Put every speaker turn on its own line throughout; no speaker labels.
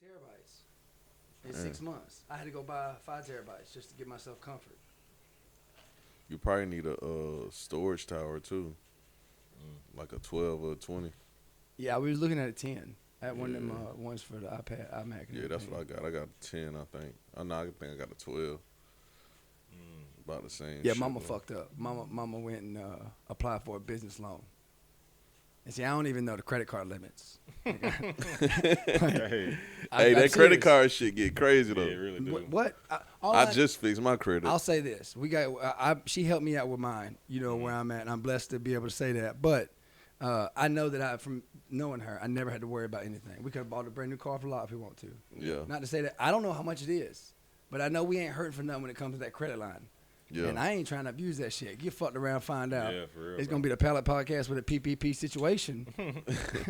terabytes in 6 months. I had to go buy 5 terabytes just to give myself comfort.
You probably need a storage tower too, like a 12 or a 20.
Yeah, we was looking at a 10. I had one of them
Yeah.
ones for the iPad, iMac. And
Yeah, that's
everything.
what I got. I got a 10, I think. I think I got a 12. About the same.
Yeah,
shit,
Mama
man.
fucked up. Mama went and applied for a business loan. And see, I don't even know the credit card limits.
Hey,
Hey,
I'm
that credit
serious.
card shit get crazy though.
yeah, it really do.
What? All
I just fixed my credit.
I'll say this: we got. She helped me out with mine. You know where I'm at, and I'm blessed to be able to say that. But I know that from knowing her, I never had to worry about anything. We could have bought a brand new car for a lot if we want to.
Yeah,
Not to say that I don't know how much it is, but I know we ain't hurting for nothing when it comes to that credit line.
yeah.
And I ain't trying to abuse that shit. Get fucked around, find out.
Yeah, for real.
It's
bro.
gonna be the Pallet Podcast with a PPP situation.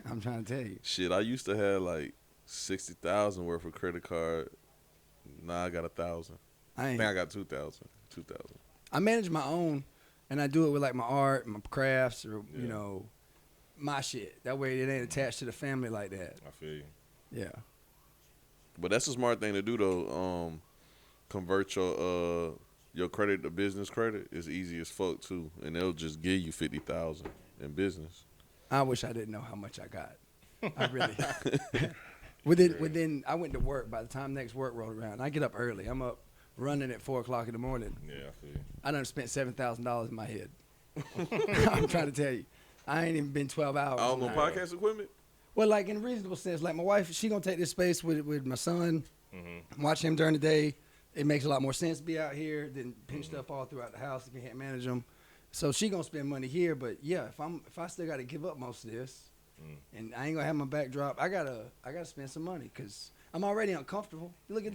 I'm trying to tell you.
Shit, I used to have like 60,000 worth of credit card. Now I got 1,000.
I
I
ain't.
think I got 2,000. 2,000.
I manage my own, and I do it with like my art, my crafts, or
Yeah.
you know, my shit. That way it ain't attached to the family like that.
I feel you.
Yeah.
But that's a smart thing to do though. Convert your credit to business credit is easy as fuck too, and they'll just give you 50,000 in business.
I wish I didn't know how much I got. I really. Within, I went to work. By the time next work rolled around, I get up early. I'm up running at 4:00 in the morning.
Yeah, I feel you.
I done spent $7,000 in my head. I'm trying to tell you, I ain't even been 12 hours.
All no
tonight.
podcast equipment.
Well, like in a reasonable sense, like my wife, she gonna take this space with my son,
Mm-hmm.
watch him during the day. It makes a lot more sense to be out here than pinched up all throughout the house if you can't manage them. So she gonna spend money here, but yeah, if I still gotta give up most of this, and I ain't gonna have my backdrop, I gotta spend some money because I'm already uncomfortable. Look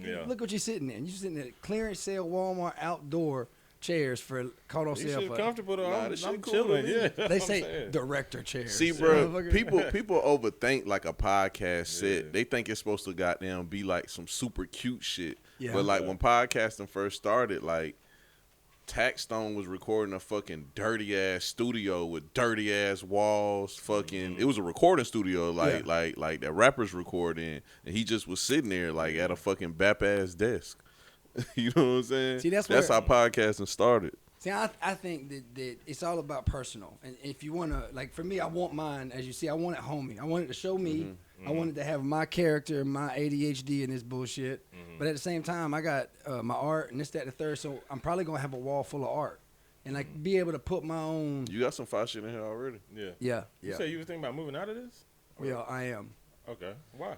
what you're sitting in. You're sitting at clearance sale Walmart outdoor chairs for caught on
You
sale
shit
for.
comfortable though.
Nah,
I'm,
this
I'm
shit cool
chilling.
to me.
Yeah,
They
I'm
say
saying.
director chairs.
See, bro,
Motherfucker.
people overthink like a podcast set.
Yeah.
They think it's supposed to goddamn be like some super cute shit.
Yeah.
But like when podcasting first started, like Taxstone was recording a fucking dirty ass studio with dirty ass walls. Fucking, it was a recording studio, like that rappers record in, and he just was sitting there like at a fucking bap ass desk. You know what I'm saying?
See, that's
how
where-
podcasting started.
See, I think that it's all about personal. And if you want to, like for me, I want mine, as you see, I want it homey. I want it to show me. I want it to have my character, my ADHD in this bullshit. But at the same time, I got my art and this, that, and the third. So I'm probably going to have a wall full of art. And like be able to put my own.
You got some fire shit in here already.
Yeah.
Yeah.
You
Yeah.
say you was thinking about moving out of this?
Yeah, I am.
Okay. Why?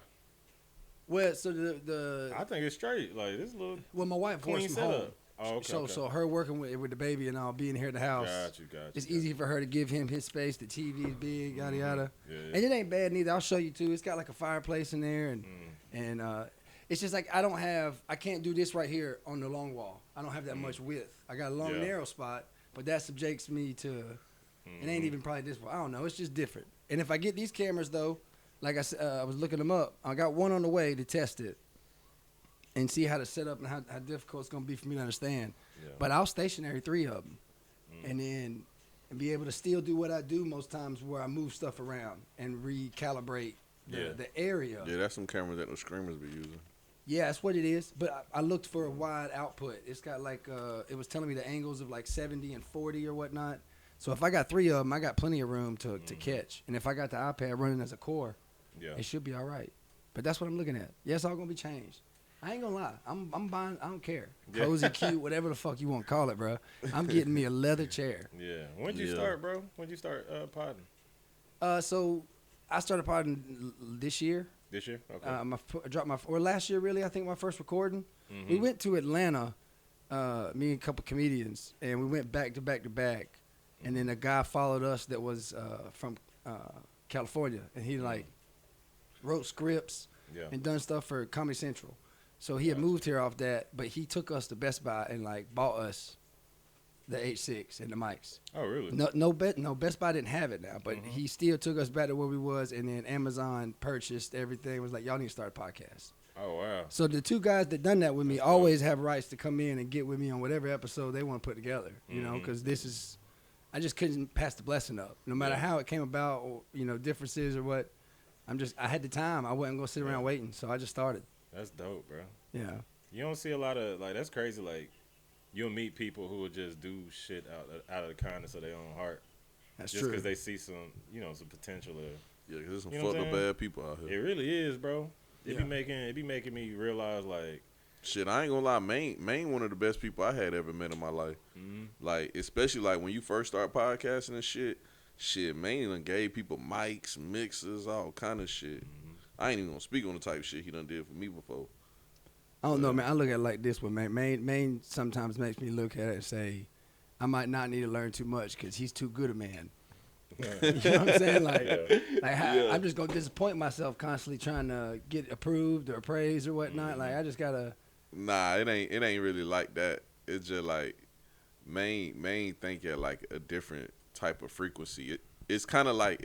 Well, so the
I think it's straight. Like this little
well, my wife
clean
works from home.
setup. Oh, okay.
So
okay.
so her working with the baby and all being here at the house.
Got you.
It's easy for her to give him his space. The TV is big, yada yada.
Yeah.
And it ain't bad neither. I'll show you too. It's got like a fireplace in there, and it's just like I can't do this right here on the long wall. I don't have that much width. I got a long
Yeah.
narrow spot, but that subjects me to. It ain't even probably this. I don't know. It's just different. And if I get these cameras though, like I said, I was looking them up. I got one on the way to test it, and see how to set up and how difficult it's gonna be for me to understand.
Yeah.
But I'll stationary 3 of them, and then be able to still do what I do most times, where I move stuff around and recalibrate the area.
Yeah, that's some cameras that the screamers be using.
Yeah, that's what it is. But I looked for a wide output. It's got like it was telling me the angles of like 70 and 40 or whatnot. So if I got 3 of them, I got plenty of room to catch. And if I got the iPad running as a core,
Yeah.
it should be all right. But that's what I'm looking at. Yeah, it's all gonna be changed. I ain't gonna lie. I'm buying. I don't care.
Yeah.
Cozy, cute, whatever the fuck you want to call it, bro. I'm getting me a leather chair.
Yeah. When'd you
Yeah.
start, bro? When'd you start podding?
So I started podding this year.
This year? Okay.
I dropped or last year really. I think my first recording. We went to Atlanta, me and a couple comedians, and we went back to back to back. And then a guy followed us that was from California, and he like wrote scripts
yeah.
and done stuff for Comedy Central. So he had moved here off that, but he took us to Best Buy and like bought us the H6 and the mics.
Oh, really?
No, Best Buy didn't have it now, but he still took us back to where we was, and then Amazon purchased everything. It was like, y'all need to start a podcast.
Oh, wow.
So the 2 guys that done that with me always have rights to come in and get with me on whatever episode they want to put together, you know, because this is, I just couldn't pass the blessing up. No matter how it came about, or, you know, differences or what, I had the time. I wasn't gonna sit around waiting, so I just started.
That's dope, bro.
Yeah.
You don't see a lot of like that's crazy. Like you'll meet people who will just do shit out of the kindness of their own heart.
That's
just
true.
because they see some some potential of.
Yeah, because there's some
You know what
fucked up
I'm saying?
bad people out here.
It really is, bro. It
Yeah.
be making me realize like.
Shit, I ain't gonna lie, Maine one of the best people I had ever met in my life.
Mm-hmm.
Like, especially like when you first start podcasting and shit, Maine done gave people mics, mixers, all kind of shit.
Mm-hmm.
I ain't even gonna speak on the type of shit he done did for me before.
I don't know, man. I look at it like this with Maine. Maine sometimes makes me look at it and say, I might not need to learn too much because he's too good a man. You know what I'm saying? I'm just gonna disappoint myself constantly trying to get approved or appraised or whatnot. Like I just gotta.
Nah, it ain't really like that. It's just like Maine think at like a different type of frequency. It's kind of like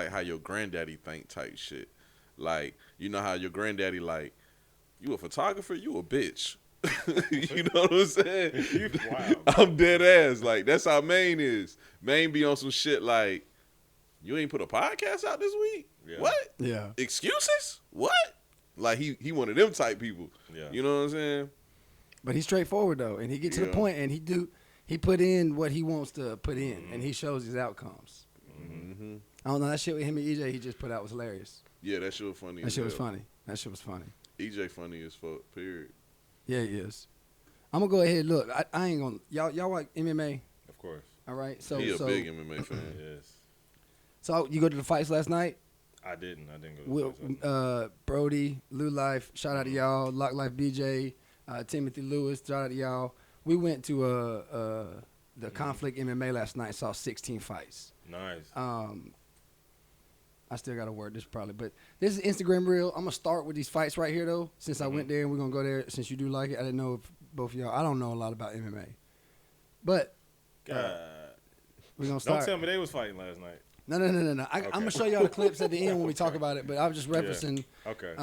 how your granddaddy think type shit. Like, you know how your granddaddy like, you a photographer, you a bitch. You know what I'm saying?
Wow.
I'm dead ass. Like, that's how Maine is. Maine be on some shit like, you ain't put a podcast out this week?
Yeah.
What?
Yeah.
Excuses? What? Like, he one of them type people.
Yeah.
You know what I'm saying?
But he's straightforward though, and he get to the
Yeah.
point, and he put in what he wants to put in, and he shows his outcomes.
Mm-hmm.
I don't know, that shit with him and EJ he just put out was hilarious.
Yeah, that shit was funny.
That
as
shit was
hell.
funny. That shit was funny.
EJ funny as fuck, period.
Yeah, he is. I'm gonna go ahead. Look, I ain't gonna y'all like MMA,
Of course.
all right? So
He a big MMA fan.
Yes.
so you go to the fights last night?
I didn't go. To
Will,
the fights last night.
Brody, Lou Life, shout out to y'all. Lock Life BJ, Timothy Lewis, shout out to y'all. We went to the Conflict MMA last night. Saw 16 fights.
Nice.
I still got to word this probably, but this is Instagram reel. I'm gonna start with these fights right here though. Since I went there and we're gonna go there. Since you do like it, I didn't know if both of y'all. I don't know a lot about MMA, but
God.
we're gonna
Don't
start.
tell me they was fighting last night.
No. I'm gonna show y'all the clips at the end when we talk about it. But I was just referencing.
Okay.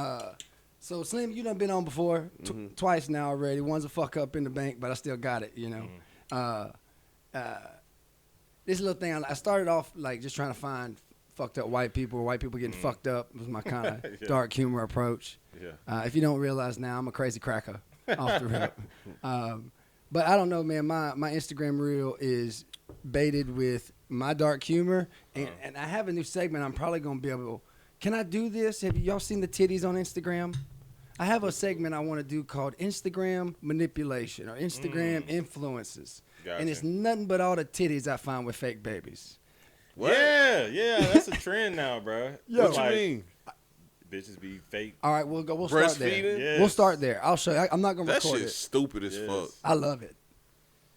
So Slim, you done been on before twice now already. One's a fuck up in the bank, but I still got it. You know. This little thing I started off like just trying to find fucked up white people or white people getting fucked up was my kind of
Yeah.
dark humor approach.
Yeah.
If you don't realize now, I'm a crazy cracker off the rip. But I don't know, man. My Instagram reel is baited with my dark humor, and I have a new segment. I'm probably gonna be able. Can I do this? Have y'all seen the titties on Instagram? I have a segment I want to do called Instagram manipulation or Instagram influences,
Gotcha.
and it's nothing but all the titties I find with fake babies.
What?
Yeah, that's a trend now, bro.
Yo.
What you mean?
Bitches be fake.
All right, we'll start there.
Breastfeeding?
Yes.
We'll start there. I'll show you. I'm not gonna
That
record
shit's
it.
stupid as
Yes.
fuck.
I love it.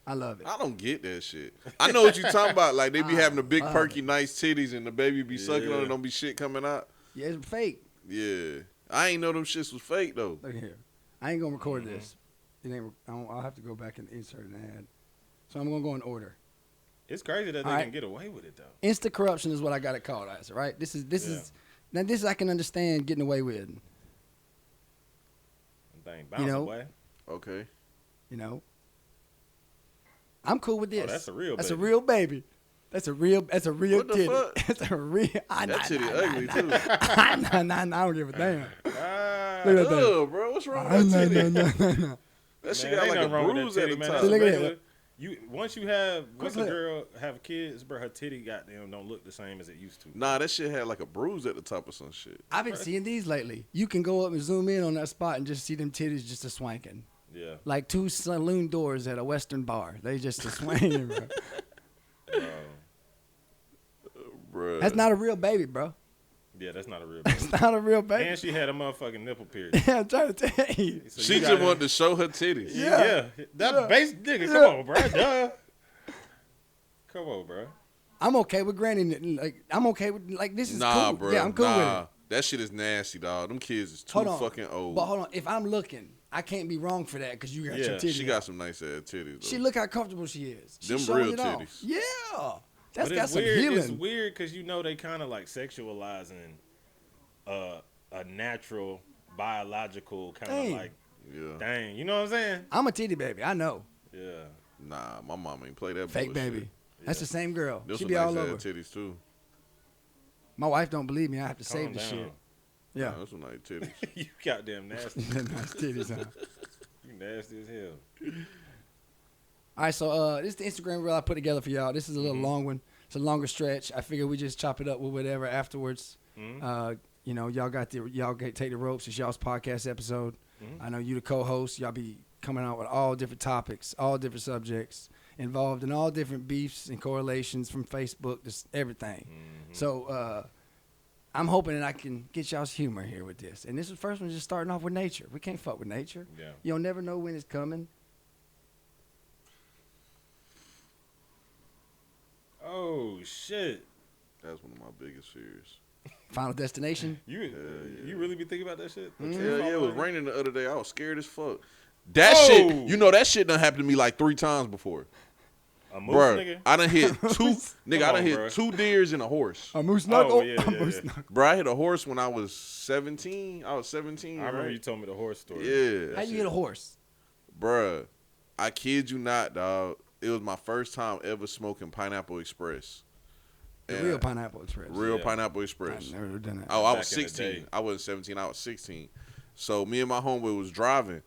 I love it.
I don't get that shit. I know what you talking about. Like, they be having the big, perky, nice titties, and the baby be sucking on it, don't be shit coming out.
Yeah, it's fake.
Yeah. I ain't know them shits was fake, though.
Look here. I ain't gonna record this. It ain't. I'll have to go back and insert an ad. So I'm gonna go in order.
It's crazy that they
All right.
can get away with it though.
Insta corruption is what I got it called as. Right. This is now this I can understand getting away with.
Thing bounce
know,
away.
Okay.
You know. I'm cool with this.
Oh, that's a real
That's
baby.
a real baby. That's a real
What the
titty.
fuck?
That's a real.
That titty ugly, too.
I don't give a damn.
Ah,
Look at that.
Ugh, bro. What's wrong with that titty?
No.
That shit
man,
got
ain't
like a
nothing wrong with that
bruise at
titty,
the
man.
top.
That's
See, look at
regular.
that.
Once a
look.
girl have kids, bro, her titty goddamn don't look the same as it used to.
Nah, that shit had like a bruise at the top or some shit.
I've been seeing these lately. You can go up and zoom in on that spot and just see them titties just a swanking.
Yeah.
Like two saloon doors at a Western bar. They just a swinging, bro.
Bruh.
That's not a real baby, bro.
Yeah, that's not a real baby.
That's not a real baby.
And she had a motherfucking nipple period.
Yeah, I'm trying to tell you.
So
She
you
just
gotta-
wanted to show her titties.
Yeah. That
Yeah.
base nigga,
Yeah.
come on, bro. Duh. Come on, bro.
I'm okay with granny. Like I'm okay with like this is
Nah,
cool.
bro.
Yeah, I'm cool with
nah.
it.
That shit is nasty, dog. Them kids is too
Hold on.
fucking old.
But hold on, if I'm looking, I can't be wrong for that because you got
Yeah,
your titties.
She got some nice ass titties, though.
She look how comfortable she is. She's
Them
showing
real
it off.
titties.
Yeah, that's
But
got
it's
some
weird.
healing.
It's weird because you know they kind of like sexualizing a natural biological kind
Dang.
of like
Yeah.
dang. You know what I'm saying?
I'm a titty baby. I know.
Yeah.
Nah, my mom ain't play that
Fake
bullshit.
baby. That's the same girl.
Them
She
some
be
nice
all
ass
over.
titties, too.
My wife don't believe me. I have to save
Calm
the
down.
shit. Yeah.
Nah, that's some nice titties.
You goddamn nasty.
Nice titties, huh?
You nasty as hell.
All right, so this is the Instagram reel I put together for y'all. This is a little long one. It's a longer stretch. I figure we just chop it up with whatever afterwards. You know, y'all take the ropes. It's y'all's podcast episode. I know you the co-host. Y'all be coming out with all different topics, all different subjects, involved in all different beefs and correlations from Facebook, just everything. So I'm hoping that I can get y'all's humor here with this. And this is the first one just starting off with nature. We can't fuck with nature.
Yeah.
You'll never know when it's coming.
Oh shit!
That's one of my biggest fears.
Final Destination.
You really be thinking about that shit?
Hell yeah, it was raining the other day. I was scared as fuck. That shit, you know, that shit done happened to me like 3 times before.
A moose,
Bruh,
nigga?
I done hit two, nigga, I done hit
bruh.
2 deers and a horse.
A moose knuckle.
Oh, yeah,
A
yeah,
moose
yeah.
knuckle.
Bro, I hit a horse when I was 17. I was 17,
I remember
right?
you told me the horse story.
Yeah.
How you get a horse?
Bruh, I kid you not, dog. It was my first time ever smoking Pineapple Express.
The
And
real Pineapple Express.
Real
Yeah.
Pineapple Express.
I've never done that.
Oh, I
Back
was
in the
16.
day.
I wasn't 17. I was 16. So me and my homeboy was driving,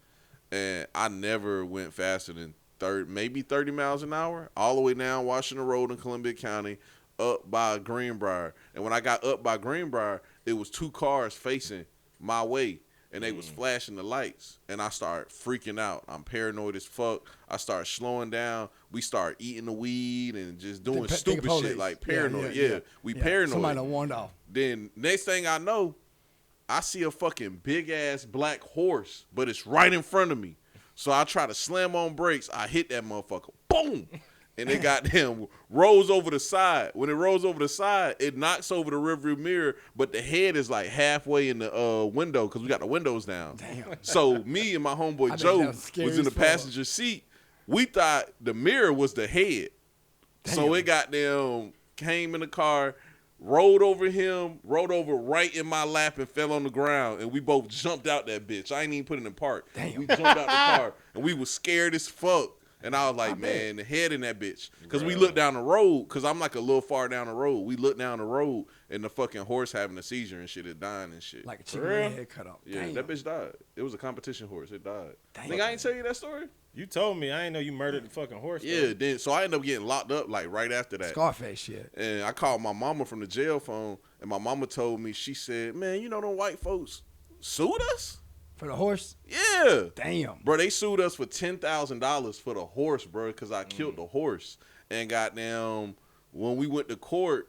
and I never went faster than 30 miles an hour, all the way down Washington Road in Columbia County, up by Greenbrier. And when I got up by Greenbrier, it was 2 cars facing my way, and they was flashing the lights. And I started freaking out. I'm paranoid as fuck. I started slowing down. We started eating the weed and just doing
Think
stupid
police.
shit like
Yeah,
paranoid.
yeah,
Yeah,
yeah.
we
Yeah.
paranoid.
Somebody done warned off.
Then next thing I know, I see a fucking big ass black horse, but it's right in front of me. So I try to slam on brakes. I hit that motherfucker. Boom! And it goddamn rolls over the side. When it rolls over the side, it knocks over the rearview mirror, but the head is like halfway in the window because we got the windows down.
Damn.
So me and my
I
homeboy
bet
Joe
that was scary
was in the
as fuck.
passenger seat. We thought the mirror was the head. So
Damn.
it goddamn came in the car, rolled over him, rolled over right in my lap and fell on the ground. And we both jumped out that bitch. I ain't even put it in park.
Damn.
We jumped out the car and we was scared as fuck. And I was like,
I bet.
man, the head in that bitch. Because we
Bruh.
looked down the road, because I'm like a little far down the road. We looked down the road and the fucking horse having a seizure and shit, it dying and shit.
Like a chicken
For
with a
real?
head cut off.
Yeah,
Damn.
that bitch died. It was a competition horse. It died.
Damn.
Nigga, I ain't tell you that story?
You told me. I ain't know you murdered the fucking horse.
Yeah,
though.
then so I ended up getting locked up like right after that.
Scarface shit.
And I called my mama from the jail phone, and my mama told me, she said, man, you know them white folks sued us?
For the horse?
Yeah.
Damn.
Bro, they sued us for $10,000 for the horse, bro, because I killed the horse. And goddamn, when we went to court,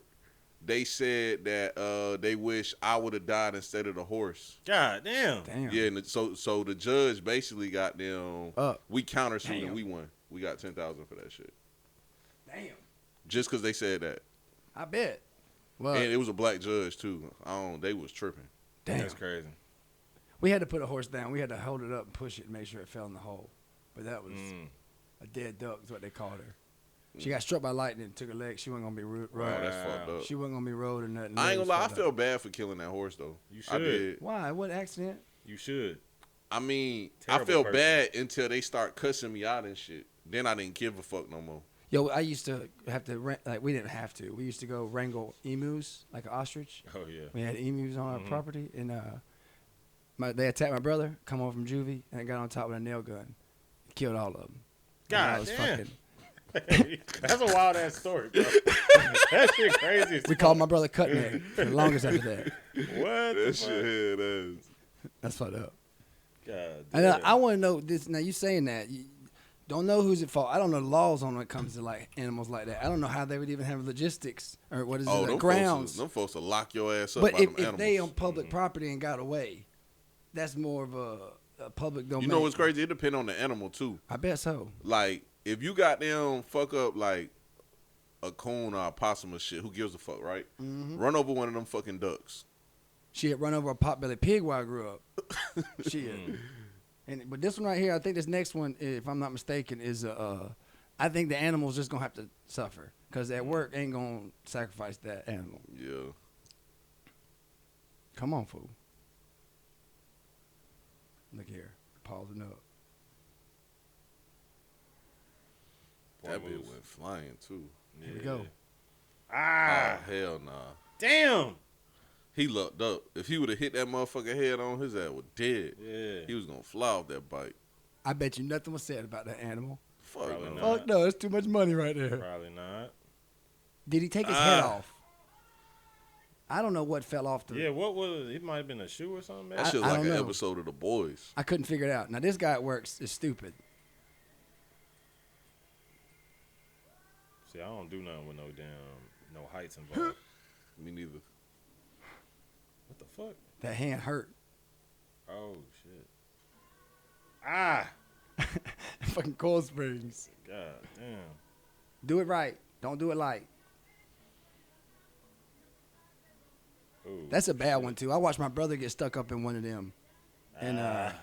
they said that they wish I would have died instead of the horse.
God damn.
Damn.
Yeah, and so the judge basically got them.
Up.
We countersued
Damn.
and we won. We got $10,000 for that shit,
Damn.
just because they said that.
I bet. Well,
And it was a black judge too. They was tripping.
damn.
That's crazy.
We had to put a horse down. We had to hold it up and push it and make sure it fell in the hole. But that was a dead duck is what they called her. She got struck by lightning and took her leg. She wasn't going to be
Oh,
rode.
that's fucked up.
She wasn't going to be rode or nothing.
I ain't
Legs
gonna lie. I
fucked
feel
up.
bad for killing that horse though.
You
I
should.
did.
Why? What accident?
You should.
I mean,
Terrible
I feel
person.
bad until they start cussing me out and shit. Then I didn't give a fuck no more.
Yo, I used to have to, like, we didn't have to. We used to go wrangle emus, like an ostrich.
Oh yeah.
We had emus on our property, and they attacked my brother, come over from juvie, and got on top with a nail gun. Killed all of them.
God damn. That's a wild ass story, bro. That shit crazy. As
We called my brother Cutneck for the longest after that.
What?
That shit head ass.
That's fucked up.
God
And
damn.
I want to know this. Now you saying that you don't know who's at fault. I don't know the laws on when it comes to like animals like that. I don't know how they would even have logistics or what is
Oh,
it,
them
grounds.
Them folks will lock your ass up
But
by
if,
them
if
animals.
they on public property and got away, that's more of a public domain.
You know what's crazy? It depends on the animal too.
I bet so.
Like if you got them fuck up like a coon or a possum or shit, who gives a fuck, right? Run over one of them fucking ducks.
She had run over a potbelly pig while I grew up. Shit. But this one right here, I think this next one, if I'm not mistaken, is I think the animal's just gonna have to suffer because at work ain't gonna sacrifice that animal.
Yeah.
Come on, fool. Look here, pausing up.
That
Boy
bitch
moves.
went flying too.
Here we go.
Ah,
Oh hell nah.
damn.
He lucked up. If he would have hit that motherfucker head on, his ass was dead.
Yeah.
He was gonna fly off that bike.
I bet you nothing was said about that animal.
Fuck
Probably
no.
not.
Fuck no, it's too much money right there.
Probably not.
Did he take his head off? I don't know what fell off the.
Yeah, what was it? It might have been a shoe or something.
That
Man.
shit
I
like
don't
an
know.
episode of The Boys.
I couldn't figure it out. Now this guy at work is stupid.
See, I don't do nothing with no heights involved.
Me neither.
What the fuck?
That hand hurt.
Oh shit. Ah.
Fucking Cold Springs.
God damn.
Do it right. Don't do it light.
Ooh.
That's a bad one too. I watched my brother get stuck up in one of them, and I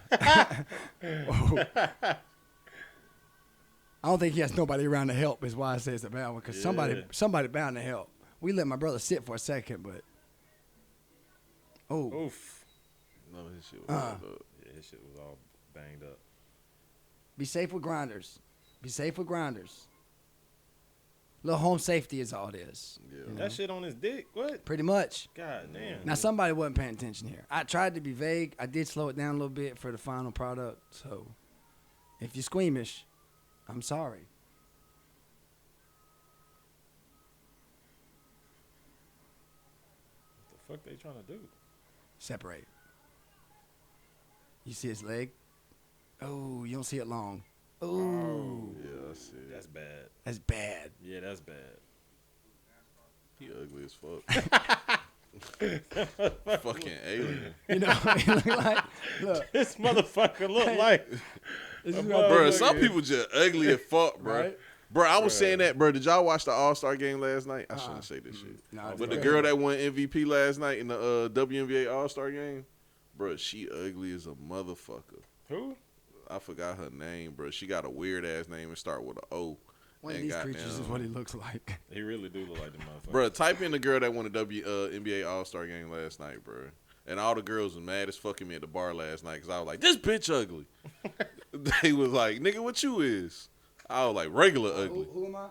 don't think he has nobody around to help. Is why I say it's a bad one because
Yeah.
somebody bound to help. We let my brother sit for a second, but
Oof.
No, his shit was fucked up.
Yeah, his shit was all banged up.
be safe with grinders. Be safe with grinders. Little home safety is all it is.
Yeah.
You know?
That shit on his dick. What?
Pretty much.
God damn.
Now somebody wasn't paying attention here. I tried to be vague. I did slow it down a little bit for the final product. So if you're squeamish, I'm sorry.
What the fuck they trying to do?
Separate. You see his leg? Oh, you don't see it long. Oh,
Yeah, I see.
That's bad.
that's bad.
Yeah, that's bad.
He ugly as fuck. Fucking alien.
You know what he look like? Look,
This motherfucker look like.
this is
Bro,
what
Bro,
look
some
at-
people just ugly as fuck, bro.
Right?
Bro, I was
Bruh.
saying that, bro. Did y'all watch the All-Star game last night? I shouldn't say this shit.
Nah,
But
it's
the
great.
girl that won MVP last night in the WNBA All-Star game, bro, she ugly as a motherfucker.
Who?
I forgot her name, bro. She got a weird-ass name and start with an O.
One of
And
these
goddamn-
creatures is what he looks like.
He really do look like the motherfucker.
Bro, type in the girl that won the NBA All-Star game last night, bro. And all the girls was mad as fucking me at the bar last night because I was like, this bitch ugly. They was like, nigga, what you is? I was like, regular ugly.
Who am I?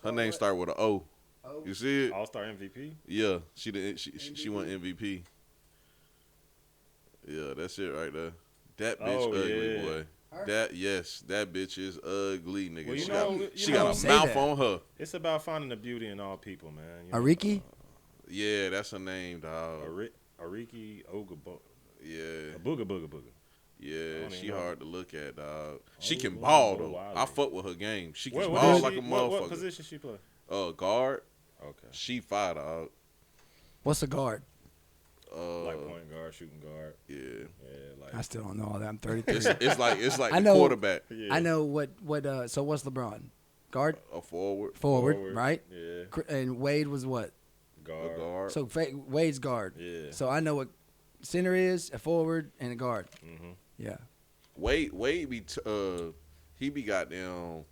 Her name start with an O.
O?
You see it?
All-Star MVP?
Yeah, she won MVP. Yeah, that's it right there. That bitch
Oh,
ugly,
yeah.
boy.
Her?
That bitch is ugly, nigga.
Well, you
she
know-
got,
you
she
know-
got a
Say
mouth
that.
on her.
It's about finding the beauty in all people, man. You know?
Ariki?
Yeah, that's her name, dog.
Ariki Ogabo.
Yeah,
Booga Booga Booga.
yeah,
don't
she
even know.
hard to look at, dog. She
Oh,
can
Lord,
ball
Lord
though.
Wiley.
I fuck with her game. She can
What,
ball
does
like
she-
a
what
motherfucker.
position she play?
Guard.
Okay.
She fire, dog.
What's a guard?
Like point guard, shooting guard.
Yeah.
Yeah, like.
I still don't know all that. I'm 33.
It's like
I
the
know-
quarterback,
Yeah.
I know what so what's LeBron? Guard?
a forward,
Forward, right?
Yeah.
And Wade was what?
a
Guard.
guard.
So Wade's guard.
Yeah.
So I know what center is, a forward, and a guard.
Mm-hmm.
Yeah.
Wade be he be goddamn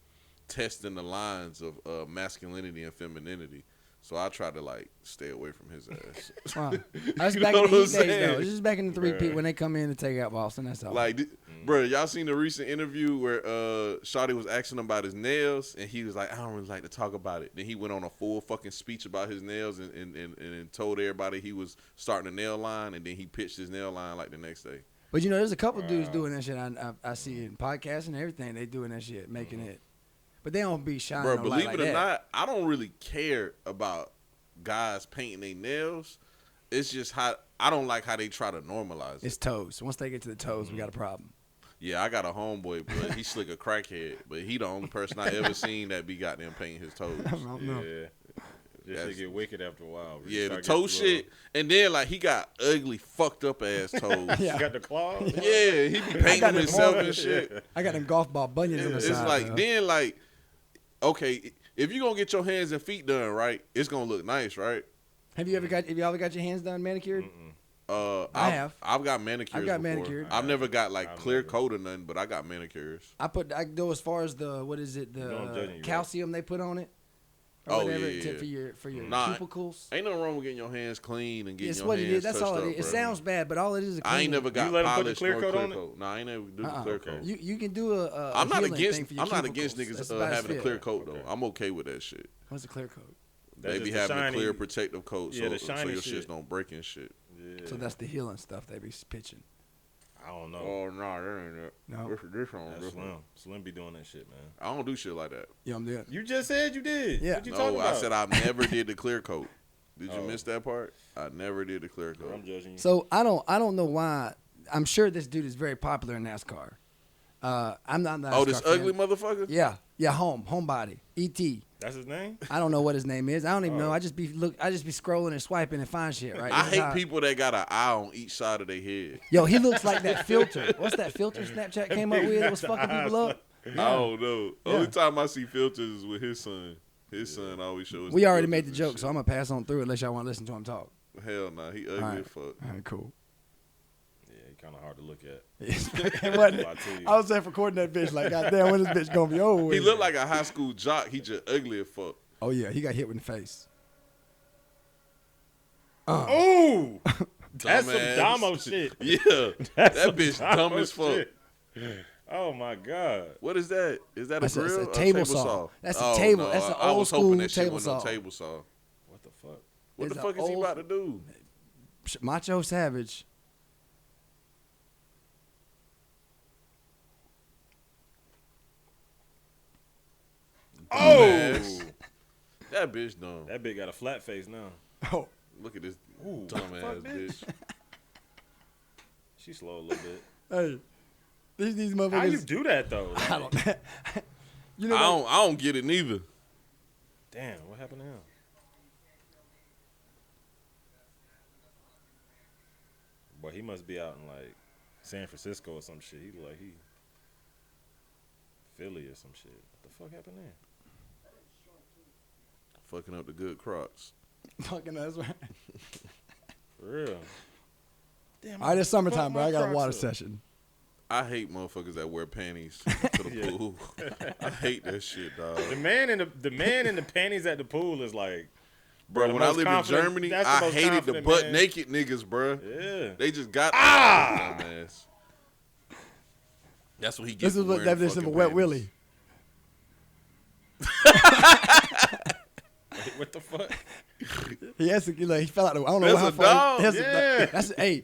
testing the lines of masculinity and femininity. So I try to like stay away from his ass.
Wow. That's
You
back
know
in the
what I'm
Heat days,
saying?
though. This is back in the three-peat
Bruh.
when they come in to take out Boston. That's all.
Like, bro, y'all seen the recent interview where Shawty was asking him about his nails, and he was like, I don't really like to talk about it. Then he went on a full fucking speech about his nails and told everybody he was starting a nail line, and then he pitched his nail line like the next day.
But you know, there's a couple dudes
Wow.
doing that shit. I see in podcasts and everything. They doing that shit, making it. But they don't be shining.
Bro,
no light
believe
like
it or
that.
not, I don't really care about guys painting their nails. It's just how I don't like how they try to normalize it.
It's toes. Once they get to the toes, we got a problem.
Yeah, I got a homeboy, but he slick a crackhead. But he the only person I ever seen that be goddamn painting his toes.
I don't know.
Yeah. Just
That's-
to get wicked after a while. bro. You
Yeah, the
start
toe
getting
shit, and then like he got ugly, fucked up ass toes.
little-
Yeah.
You got the claws?
Yeah, he be painting
got
them
it
himself
hard.
and shit.
I got them golf ball bunions on the
It's
side.
like
though.
then like, okay, if you gonna get your hands and feet done right, it's gonna look nice, right?
Have you ever got your hands done manicured? I have.
I've got manicures.
I've got
before.
manicured.
I've never got like
I've
clear
never.
coat or nothing, but I got manicures.
I go as far as the what is it
know I'm judging you, right?
calcium they put on it or
Oh,
whatever
yeah, yeah.
for your
Nah,
cubicles.
Ain't nothing wrong with getting your hands clean and getting
It's
your
what
hands
it is. That's
touched
all
up,
it is. It
bro.
sounds bad, but all it is.
I ain't never got
let 'em put the
polished
clear
nor
coat
clear
on it?
coat. No, I ain't never do the
Uh-uh.
clear
Okay.
coat.
You can do a
I'm not
healing
against.
thing for your
I'm not against
cubicles.
niggas
That's about as
having a
fit.
clear coat though.
Okay.
I'm okay with that shit.
What's a clear coat?
They be
just the
having a
shiny-
clear protective coat,
Yeah, the
so
shiny
your
shit.
shits don't break and shit.
Yeah.
So that's the healing stuff they be pitching.
I don't know.
Oh no, that ain't it.
No.
This one
That's
different.
Slim be doing that shit, man.
I don't do shit like that.
Yeah, I'm doing.
You just said you did.
Yeah.
What you talking
No,
about?
I said I never did the clear coat. Did you
Oh.
miss that part? I never did the clear coat.
I'm judging you.
So I don't know why. I'm sure this dude is very popular in NASCAR. I'm not. a NASCAR
Oh, this
fan.
ugly motherfucker?
Yeah, homebody, ET.
That's his name?
I don't know what his name is. I don't even know.
Oh.
I just be scrolling and swiping and find shit. Right.
I
This is
hate
how-
people that got an eye on each side of their head.
Yo, he looks like that filter. What's that filter Snapchat came up with? It was fucking people up.
I don't know.
Yeah.
Only time I see filters is with his son. His son always shows.
We already made the
filters
joke,
and
so I'm gonna pass on through it unless y'all want to listen to him talk.
shit. Hell nah, he ugly
Alright.
as fuck.
All right, cool.
Yeah, he kind of hard to look at.
It wasn't-
I tell you.
I was there recording that bitch like, goddamn, when this bitch gonna be over?
He
with?
looked like a high school jock. He just ugly as fuck.
Oh yeah, he got hit in the face.
Ooh! That's some
Dumbass.
Damo shit.
Yeah,
That's
that
some
bitch
Damo
dumb as fuck.
shit. Oh my god.
What is that? Is that a
That's a-
grill?
it's a
or
table saw. That's a table- that's an
I was
old
hoping that
school
shit wasn't
table
no
saw.
table saw.
What the fuck?
What
It's
the
a
fuck is he
old-
about to do?
Macho Savage.
Oh!
Dumbass. That bitch dumb.
That bitch got a flat face now.
Oh,
Look at this
Ooh,
dumb
what the
ass
fuck,
bitch.
She slow a little bit.
hey, these
How you
motherfuckers.
do that though? Like,
I don't. You know,
I don't get it neither.
damn, what happened to him? Boy, he must be out in like San Francisco or some shit. He look like he Philly or some shit. What the fuck happened there?
Fucking up the good Crocs.
fucking that's right.
For real. Damn.
All right, it's summertime, bro.
my
I got a
Crocs
water
up.
session.
I hate motherfuckers that wear panties to the
Yeah.
pool. I hate that shit, dog.
The man in the panties at the pool is like,
Bro,
the
when I
most
lived in
confident-
Germany,
that's the
I
most
hated the
confident
butt
man.
naked niggas, bro.
yeah.
They just got
Ah!
dumbass. That's what he gets.
This is
for
what
wearing
definition of a
fucking
wet
panties.
willy.
Wait, what the fuck?
He has to, like, he fell out. I don't know
That's
how
a
far.
dog.
That's
Yeah.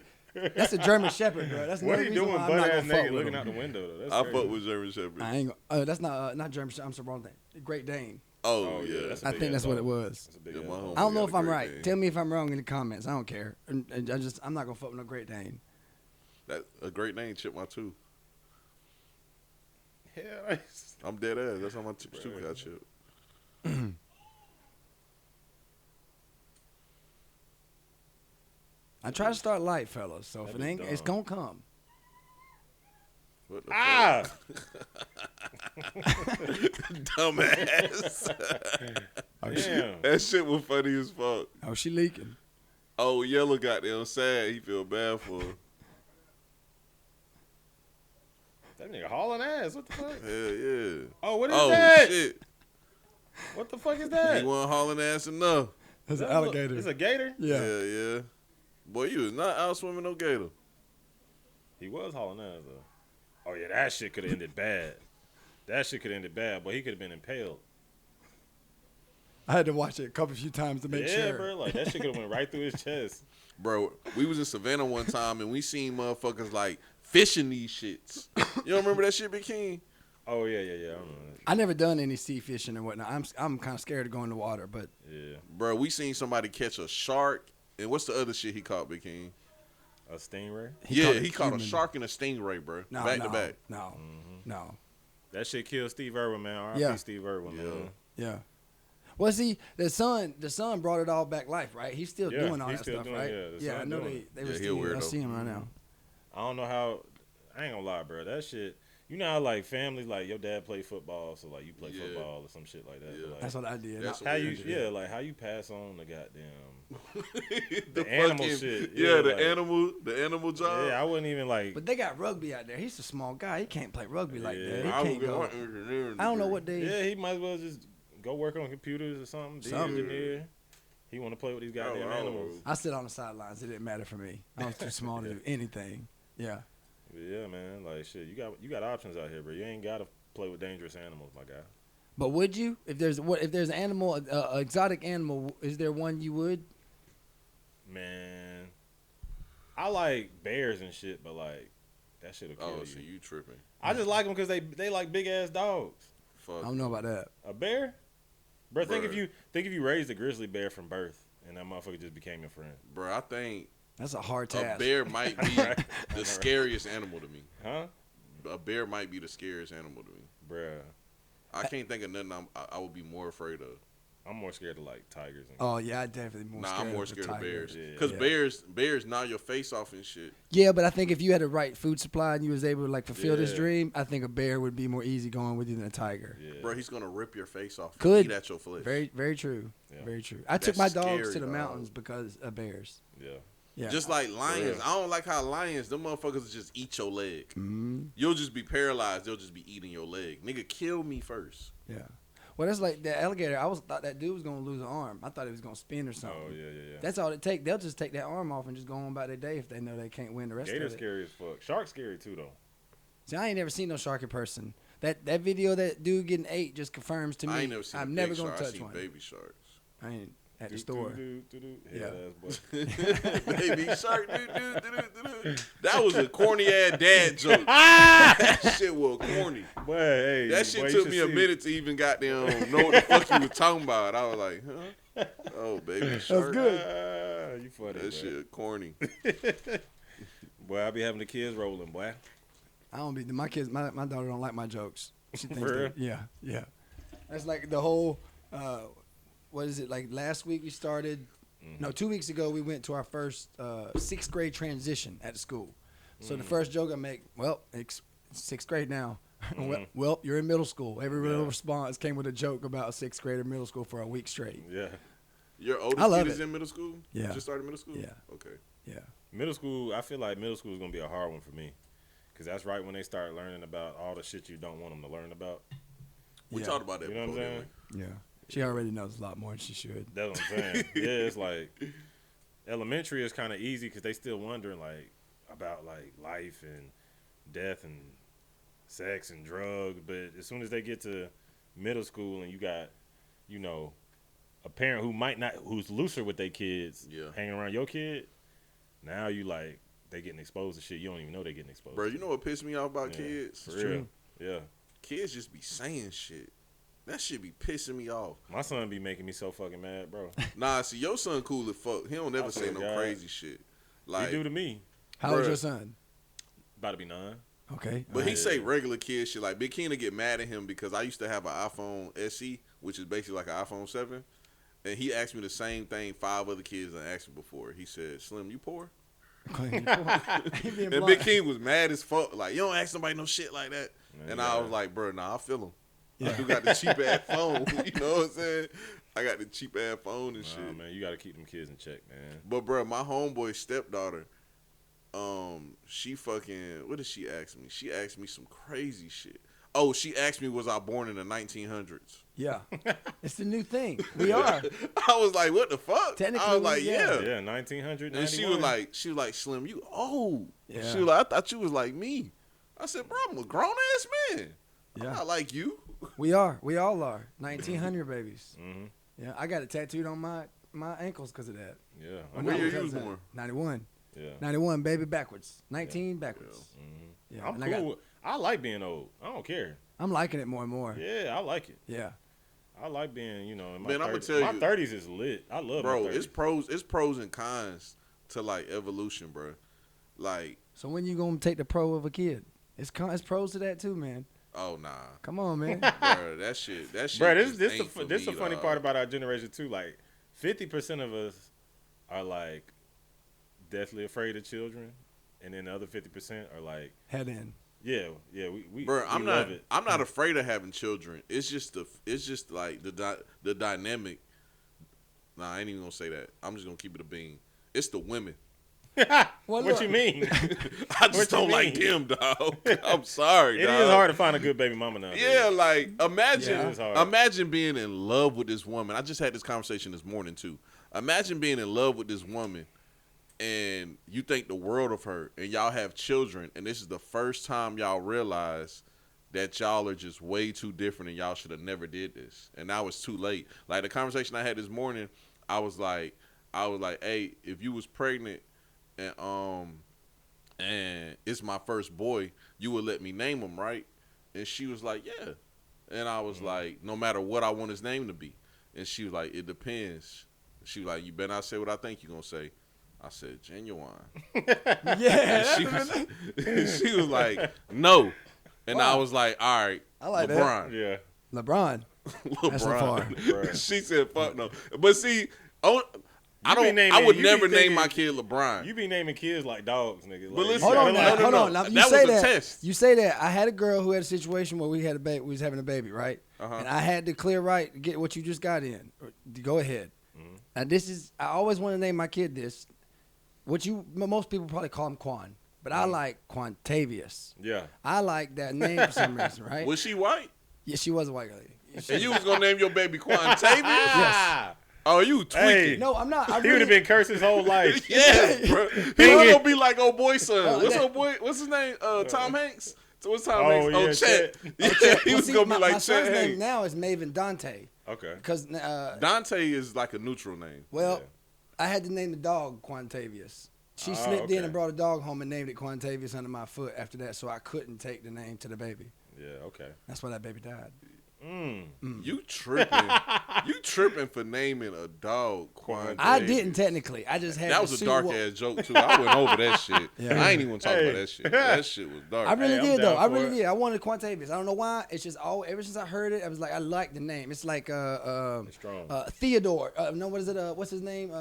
that's a German Shepherd, bro. That's
What
another
are you
reason
doing,
why I'm
butt
not
ass
gonna fuck
naked
with
looking
him.
out the window? Though? That's
I
crazy.
fuck with German Shepherd.
I ain't. That's not German. I'm sorry, wrong thing. Great Dane.
Oh,
Oh, yeah,
yeah.
that's a
I
big
think
ass
that's what
dog.
it was.
That's a big
Yeah,
ass
my
dog.
home-
I don't know
got
if
a
I'm
Great
right.
Dane.
Tell me if I'm wrong in the comments. I don't care. And I'm not gonna fuck with no Great Dane.
That a great name, chip my tooth.
Yeah.
I'm dead ass. That's how my tooth got chipped.
I try to start light, fellas. So if
That
it
is
ain't, it's
dumb.
gonna come.
What the
Ah!
fuck? Dumbass.
Damn.
That shit was funny as fuck.
Oh, she leaking.
Oh, Yellow got them sad. He feel bad for her.
That nigga hauling ass. What the fuck?
Hell yeah.
Oh, what is
Oh,
that?
shit.
What the fuck is that?
He wasn't hauling ass enough.
There's an
That look-
alligator.
It's a gator?
Yeah.
Yeah. Boy, you was not out swimming no gator.
He was hauling ass, though. Oh, yeah, that shit could have ended bad. That shit could have ended bad, but he could have been impaled.
I had to watch it a couple few times to make
yeah,
sure.
bro. Like, that shit could have went right through his chest.
Bro, we was in Savannah one time and we seen motherfuckers like fishing these shits. You don't remember that shit, Big King?
Oh, yeah. I don't know.
I never done any sea fishing or whatnot. I'm kind of scared to go in the water, but
Yeah.
Bro, we seen somebody catch a shark. And what's the other shit he caught, Big King?
A stingray?
He caught a
human.
shark and a stingray, bro.
No,
back
no,
to back.
no, no.
That shit killed Steve Irwin, man. R.I.P.
Yeah.
Steve Irwin,
Yeah.
man.
Yeah. Well, see, the son brought it all back life, right? He's still
Yeah,
doing all
he's
that
still
stuff,
doing-
right?
yeah, the
Yeah, I
son
know
doing
they
Yeah,
was
he a
still, I
weirdo.
see him right now.
I don't know how. I ain't gonna lie, bro. That shit. You know how, like, families, like, your dad played football, so, like, you play
Yeah.
football or some shit like that.
Yeah.
But, like,
That's what I did.
That's
how you,
weird shit.
yeah, like, how you pass on the goddamn.
the
animal shit,
Yeah,
yeah,
the
like-
animal job.
Yeah, I wouldn't even, like.
But they got rugby out there. He's a small guy. He can't play rugby like
Yeah.
that. He
I would
can't
get
go.
my engineering
I don't know
degree.
what they.
Yeah, he might as well just go work on computers or something. Be an
Something.
engineer. He want to play with these goddamn
I don't
animals.
know.
I sit on the sidelines. It didn't matter for me. I was too small to do anything. Yeah.
But yeah, man. Like, shit, you got options out here, bro. You ain't got to play with dangerous animals, my guy.
But would you? If there's an animal, exotic animal, is there one you would?
Man, I like bears and shit, but like that shit'll kill
Oh,
you.
so you tripping?
I just like them because they like big ass dogs.
Fuck.
I don't know about that.
A bear, bro. Think
Bruh.
if you raised a grizzly bear from birth and that motherfucker just became your friend,
Bro, I think
That's a hard
a
task.
bear might be
Right.
the scariest animal to me.
huh,
A bear might be the scariest animal to me.
bruh?
I can't think of nothing I would be more afraid of.
I'm more scared of like tigers. And
Oh yeah, I definitely more.
Nah,
scared
I'm more
of the
scared of
tiger.
bears.
Yeah.
Because
Yeah.
bears gnaw your face off and shit.
Yeah, but I think if you had the right food supply and you was able to like fulfill this
Yeah.
dream, I think a bear would be more easy going with you than a tiger.
yeah,
Bro, he's going to rip your face off
Could.
and eat at your flesh.
Very, very true.
Yeah.
Very true. I
That's
took my dogs
scary,
to the
dog.
mountains because of bears.
yeah.
Yeah.
Just like lions.
real.
I don't like how lions, them motherfuckers just eat your leg.
Mhm.
You'll just be paralyzed. They'll just be eating your leg. Nigga, kill me first.
Yeah. Well, that's like the alligator. I thought that dude was gonna lose an arm. I thought he was gonna spin or something.
Oh yeah.
That's all it take. They'll just take that arm off and just go on about their day if they know they can't win the rest
Gator's
of it.
scary as fuck. Shark's scary too though.
See, I ain't never seen no shark in person. That video of that dude getting ate just confirms to me.
I ain't never seen
I'm
a
never
big
gonna
shark. I
touch
seen
one.
baby sharks.
I ain't at the
Do,
store.
do.
Yeah.
Ass boy.
Baby shark. Do. That was a corny ass dad joke. That shit was corny.
Boy, hey,
That shit
boy, you
took
should
me a
see-
minute to even goddamn know what the fuck you was talking about. I was like, huh? Oh, baby shark.
good.
You funny.
That
boy.
shit corny.
Boy, I be having the kids rolling, boy.
I don't be my kids. My daughter don't like my jokes. She thinks
For real?
that, yeah. That's like the whole. What is it like? Last week we started.
Mm-hmm.
No, 2 weeks ago we went to our first 6th grade transition at school. So
Mm.
the first joke I make, well, it's 6th grade now.
Mhm.
well, you're in middle school. Every little
Yeah.
response came with a joke about 6th grade or middle school for a week straight.
Yeah.
Your
I
oldest
love
kid is
it.
in middle school?
Yeah.
Just started middle school?
Yeah.
Okay.
Yeah.
Middle school, I feel like middle school is going to be a hard one for me. Because that's right when they start learning about all the shit you don't want them to learn about.
We
Yeah.
talked about that
You know what
before,
I'm
didn't
saying?
Yeah. She already knows a lot more than she should.
That's what I'm saying. Yeah, it's like elementary is kind of easy because they still wondering like about like life and death and sex and drugs. But as soon as they get to middle school and you got, you know, a parent who might not, who's looser with their kids,
Yeah.
hanging around your kid, now you like they getting exposed to shit you don't even know they getting exposed.
Bro,
to.
you know what pissed me off about
Yeah,
kids?
For real. Yeah.
Kids just be saying shit. That shit be pissing me off.
My son be making me so fucking mad, bro.
Nah, see, your son cool as fuck. He don't
I
never say
swear
no
to God.
crazy shit.
He
Like,
do to me.
How old's
Bruh.
your son?
About to be 9.
Okay.
but he
Yeah.
say regular kid shit. Like, Big Keena get mad at him because I used to have an iPhone SE, which is basically like an iPhone 7. And he asked me the same thing 5 other kids had asked me before. He said, Slim, you poor?
And
And Big King was mad as fuck. Like, you don't ask somebody no shit like that.
Man,
And
you
I
gotta-
was like, bro, nah, I feel him. I
Yeah.
do got the cheap ass phone. You know what I'm saying? I got the cheap ass phone and
Nah,
shit.
man, you got to keep them kids in check, man.
But bro, my homeboy's stepdaughter, she fucking, what did she ask me? She asked me some crazy shit. Oh, she asked me, was I born in the 1900s?
Yeah. It's the new thing. We are.
I was like, what the fuck?
Technically,
I was like,
yeah.
yeah.
Yeah, 1900.
And she was like, Slim, you old.
Yeah.
She was like, I thought you was like me. I said, bro, I'm a grown ass man. I'm
Yeah.
not like you.
We are. We all are. 1900 babies.
hmm
Yeah. I got it tattooed on my ankles because of that.
Yeah.
Well,
What
not
year
because
you was
of that.
born?
91.
Yeah.
91, baby, backwards. 19 backwards.
hmm
Yeah.
I'm
and
cool. I like being old. I don't care.
I'm liking it more and more.
Yeah, I like it.
Yeah.
I like being, you know, in my
Man, I'ma
30s.
tell
My
you-
30s is lit. I love
Bro,
my 30s.
it's pros and cons to like evolution, bro. Like,
So when you gonna take the pro of a kid? It's pros to that too, man.
oh nah.
Come on, man.
Bro, that shit
Bro,
just
this
ain't for
the
me,
funny
dog.
part about our generation too. Like, 50% of us are like deathly afraid of children, and then the other 50% are like,
Head in.
yeah, we.
Bro,
we
I'm
love
not
it.
I'm not afraid of having children. It's just like the dynamic. Nah, I ain't even gonna say that. I'm just gonna keep it a bean. It's the women.
Well,
what
look.
you mean?
I just
What you
don't like
mean?
them, dog. I'm sorry,
It
dog.
is hard to find a good baby mama nowadays.
Yeah, like imagine
Yeah. It is hard.
imagine being in love with this woman. I just had this conversation this morning too. Imagine being in love with this woman and you think the world of her and y'all have children and this is the first time y'all realize that y'all are just way too different and y'all should have never did this. And now it's too late. Like the conversation I had this morning, I was like, hey, if you was pregnant and it's my first boy, you would let me name him, right? And she was like, yeah. And I was like, no matter what I want his name to be. And she was like, it depends. She was like, you better not say what I think you're going to say. I said, Genuine.
Yeah.
She was like, no. And I
Wow.
was like, all right,
I like
LeBron.
that.
Yeah.
LeBron. That's so far.
Bruh.
She said, fuck no. But see, I
naming-
would
you
never
be
name
thinking-
my kid LeBron.
You be naming kids like dogs, nigga.
But
Like,
listen,
Hold on
No,
now.
no,
Hold
no.
on. Now, you
That
say
was a
that.
test.
You say that. I had a girl who had a situation where we was having a baby, right?
Uh-huh.
And I had to clear right get what you just got in. Go ahead.
Mm-hmm.
Now this is. I always want to name my kid this. Most people probably call him Quan, but
Mm-hmm.
I like Quantavious.
Yeah.
I like that name for some reason, right?
Was she white?
Yeah, she was a white lady.
And you was going to name your baby Quantavious?
Yes.
Oh, you tweaking.
Hey.
No, I'm not. I
He would have
really,
been cursed his whole life.
Yeah, bro. He was going to be like old boy son. What's his name? Tom Hanks? So what's Tom Hanks?
yeah,
Chet.
Chet.
Yeah, he
Well,
was
see,
going to
my,
be like
my son's
Chet
name
Hanks.
now is Maven Dante
Okay.
because
Dante is like a neutral name.
well,
Yeah.
I had to name the dog Quantavious. She
Oh,
slipped in
okay.
and brought a dog home and named it Quantavious under my foot after that, so I couldn't take the name to the baby.
Yeah, okay.
That's why that baby died.
You tripping. You tripping for naming a dog Quantavious.
I didn't technically. I just had
That
to
was a
see
dark
what-
ass joke too. I went over that shit.
Yeah.
I ain't even talking
Hey.
about that shit. That shit was dark.
I really
Hey, I'm
did though.
down
I
for
really
it.
did. I wanted Quantavious. I don't know why. It's just all ever since I heard it, I was like, I like the name. It's like
It's strong.
Theodore. No, what is it? What's his name?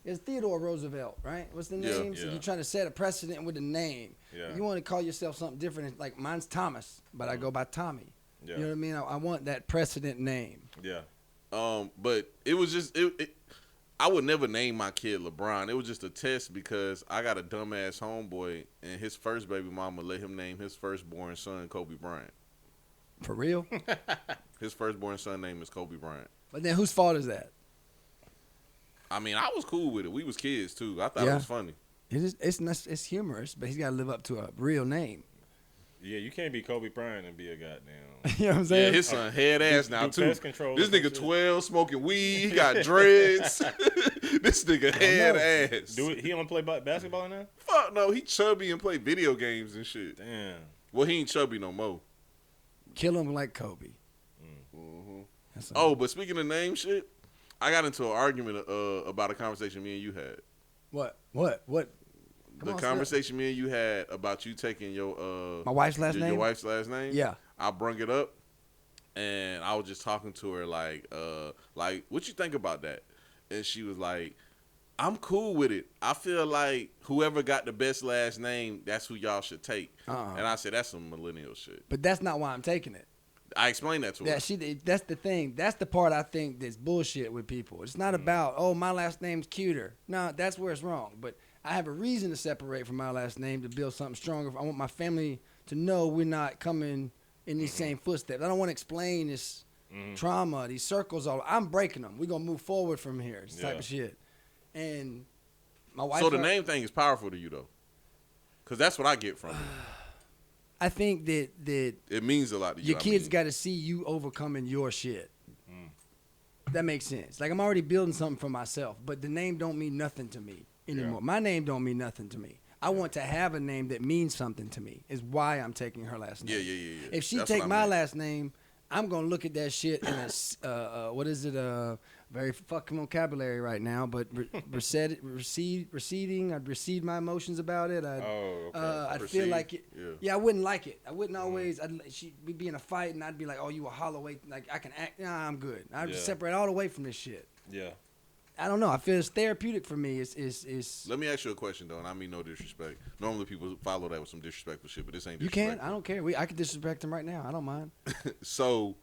It's Theodore Roosevelt, right? What's the
Yeah.
name? So
Yeah.
you're trying to set a precedent with the name.
Yeah.
You want to call yourself something different. Like mine's Thomas, but I go by Tommy.
Yeah.
You know what I mean? I want that precedent name.
Yeah.
But it was just I would never name my kid LeBron. It was just a test because I got a dumbass homeboy and his first baby mama let him name his firstborn son Kobe Bryant.
For real?
His firstborn son name is Kobe Bryant.
But then whose fault is that?
I mean, I was cool with it. We was kids too. I thought it
Yeah.
was funny.
It's humorous, but he's got to live up to a real name.
Yeah, you can't be Kobe Bryant and be a goddamn.
You know what I'm
Yeah,
saying?
his son head ass now
do
too.
pest control
This
or some
nigga
shit.
12 smoking weed. He got dreads. This nigga head
know.
ass.
He don't play basketball now?
Fuck no, he chubby and play video games and shit.
Damn.
Well, he ain't chubby no more.
Kill him like Kobe. That's all.
Oh, but speaking of name shit, I got into an argument about a conversation me and you had.
What? Come
The
on,
conversation me and you had about you taking your
My wife's last
your
name?
wife's last name.
Yeah.
I brung it up, and I was just talking to her like what you think about that? And she was like, I'm cool with it. I feel like whoever got the best last name, that's who y'all should take.
Uh-uh.
And I said, that's some millennial shit.
But that's not why I'm taking it.
I explained that to her.
That's the thing. That's the part I think that's bullshit with people. It's not about, oh, my last name's cuter. No, that's where it's wrong. But I have a reason to separate from my last name to build something stronger. I want my family to know we're not coming in these same footsteps. I don't want to explain this trauma, these circles. I'm breaking them. We're going to move forward from here. This type
Yeah.
of shit. And my wife.
So the name thing is powerful to you though, because that's what I get from it.
I think that
It means a lot to you.
your kids got to see you overcoming your shit. That makes sense. Like I'm already building something for myself, but the name don't mean nothing to me anymore.
Yeah.
My name don't mean nothing to me. I want to have a name that means something to me. Is why I'm taking her last name.
Yeah.
If she
That's
take
what I
my
meant.
last name, I'm gonna look at that shit in a what is it? Very fucking vocabulary right now, but receding. I'd recede my emotions about it. I'd,
Oh, okay.
I'd
Proceed.
feel like it.
Yeah.
Yeah, I wouldn't like it. I wouldn't always. We'd be in a fight, and I'd be like, "Oh, you a Holloway? Like I can act? Nah, I'm good. I'd
Yeah.
separate all the way from this shit.
Yeah.
I don't know. I feel it's therapeutic for me. It's
Let me ask you a question though, and I mean no disrespect. Normally people follow that with some disrespectful shit, but this ain't
you
disrespectful.
can. I don't care. I can disrespect him right now. I don't mind.
So,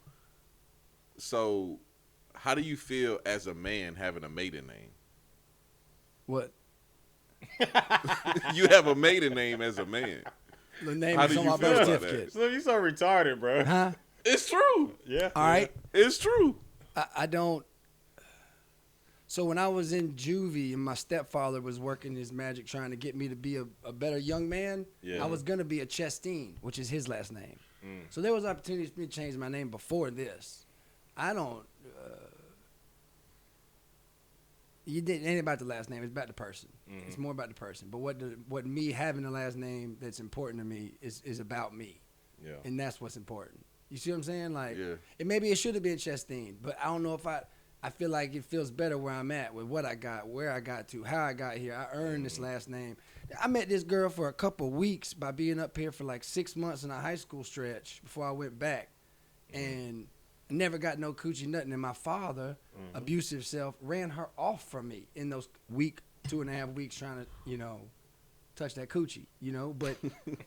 how do you feel as a man having a maiden name?
What
You have a maiden name as a man.
the name
How
is
do
on
you
my
feel
birth
about
certificate?
So you so retarded, bro.
Huh?
It's true.
Yeah.
All right.
It's true.
I don't. So when I was in juvie and my stepfather was working his magic trying to get me to be a better young man,
Yeah.
I was gonna be a Chestine, which is his last name. So there was opportunities for me to change my name before this. I don't. It ain't about the last name. It's about the person. It's more about the person. But what me having the last name that's important to me is about me.
Yeah.
And that's what's important. You see what I'm saying? Like,
Yeah.
maybe it should have been Chastain, but I don't know if I feel like it feels better where I'm at with what I got, where I got to, how I got here. I earned this last name. I met this girl for a couple of weeks by being up here for like 6 months in a high school stretch before I went back. And I never got no coochie, nothing. And my father, abusive self, ran her off from me in those 2.5 weeks trying to, touch that coochie, But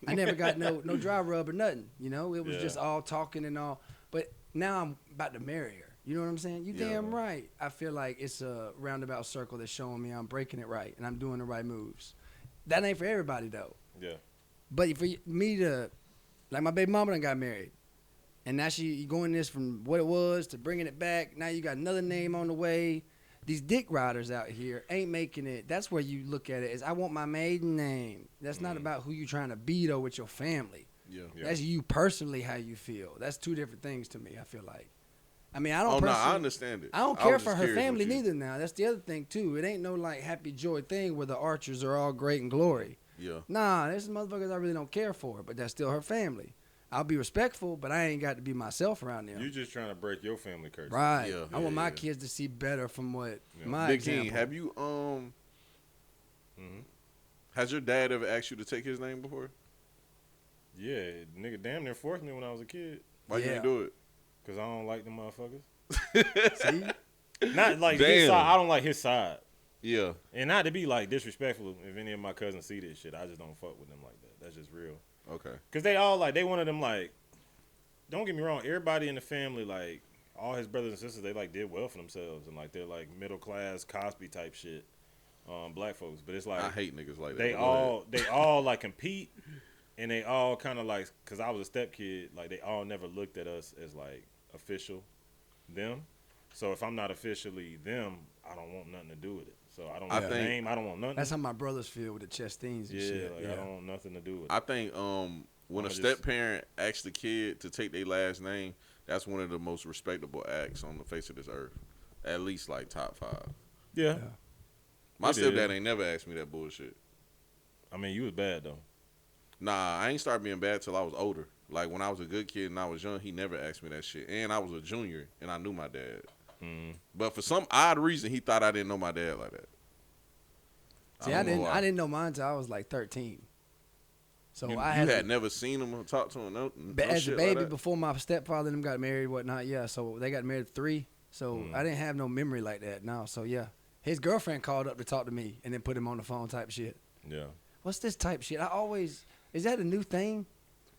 I never got no dry rub or nothing, It was just all talking and all. But now I'm about to marry her. You know what I'm saying? You damn right. I feel like it's a roundabout circle that's showing me I'm breaking it right and I'm doing the right moves. That ain't for everybody, though.
Yeah.
But for me to, like my baby mama done got married. And now you going this from what it was to bringing it back. Now you got another name on the way. These dick riders out here ain't making it. That's where you look at it as I want my maiden name. That's not about who you trying to be, though, with your family.
Yeah.
That's you personally how you feel. That's two different things to me, I feel like. I mean, I don't
Oh, no,
personally.
I understand it.
I don't
I
care
was
for
just
her
curious
family
with you.
neither now. That's the other thing, too. It ain't no, like, happy joy thing where the Archers are all great and glory.
Yeah.
Nah, there's some motherfuckers I really don't care for, but that's still her family. I'll be respectful, but I ain't got to be myself around them.
You just trying to break your family curse.
Right.
Yeah,
I want my
yeah.
kids to see better from what
Yeah.
my
Big
example.
King, have you has your dad ever asked you to take his name before?
Yeah, nigga damn near forced me when I was a kid.
Why you
Yeah.
didn't do it?
Because I don't like them motherfuckers.
See?
Not like his
Damn.
side. I don't like his side.
Yeah.
And not to be like disrespectful if any of my cousins see this shit. I just don't fuck with them like that. That's just real.
Okay.
Because they all like, they one of them like, don't get me wrong, everybody in the family, like, all his brothers and sisters, they like did well for themselves. And like, they're like middle class Cosby type shit. Black folks. But it's like,
I hate niggas like that.
they
but go
all like compete. And they all kind of like, because I was a step kid, like they all never looked at us as like official them. So if I'm not officially them, I don't want nothing to do with it. So I don't
I
want the
think-
name. I don't want nothing.
That's how my brothers feel with the Chastines and
yeah,
shit.
like I don't want nothing to do with it.
I think when
I'ma
a
just-
step parent asks the kid to take their last name, that's one of the most respectable acts on the face of this earth. At least like top 5.
Yeah.
My
It is.
stepdad ain't never asked me that bullshit.
I mean, you was bad though.
Nah, I ain't started being bad till I was older. Like when I was a good kid and I was young, he never asked me that shit. And I was a junior and I knew my dad. But for some odd reason, he thought I didn't know my dad like that.
See,
don't know why.
I didn't know mine until I was like 13. So
You,
I
you
had,
had never seen him or talked to him. No
as a
shit
baby
like that?
before my stepfather and them got married, whatnot. Yeah, so they got married at 3. So I didn't have no memory like that. No, so yeah, his girlfriend called up to talk to me and then put him on the phone type shit.
Yeah.
What's this type shit? Is that a new thing?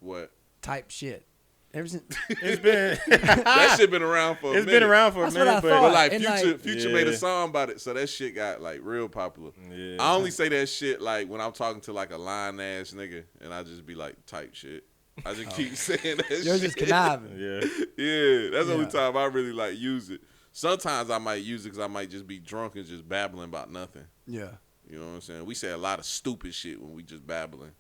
What?
Type shit. Ever since
It's been
That shit been around for a
it's
minute.
been around for
That's
a
what I
minute,
thought.
But like
And,
Future made a
Yeah.
song about it, so that shit got like real popular.
Yeah.
I only say that shit like when I'm talking to like a lying ass nigga, and I just be like type shit. I just keep saying that
you're
shit.
just conniving.
Yeah.
Yeah, that's the only
Yeah.
time I really like use it. Sometimes I might use it because I might just be drunk and just babbling about nothing.
Yeah.
You know what I'm saying? We say a lot of stupid shit when we just babbling.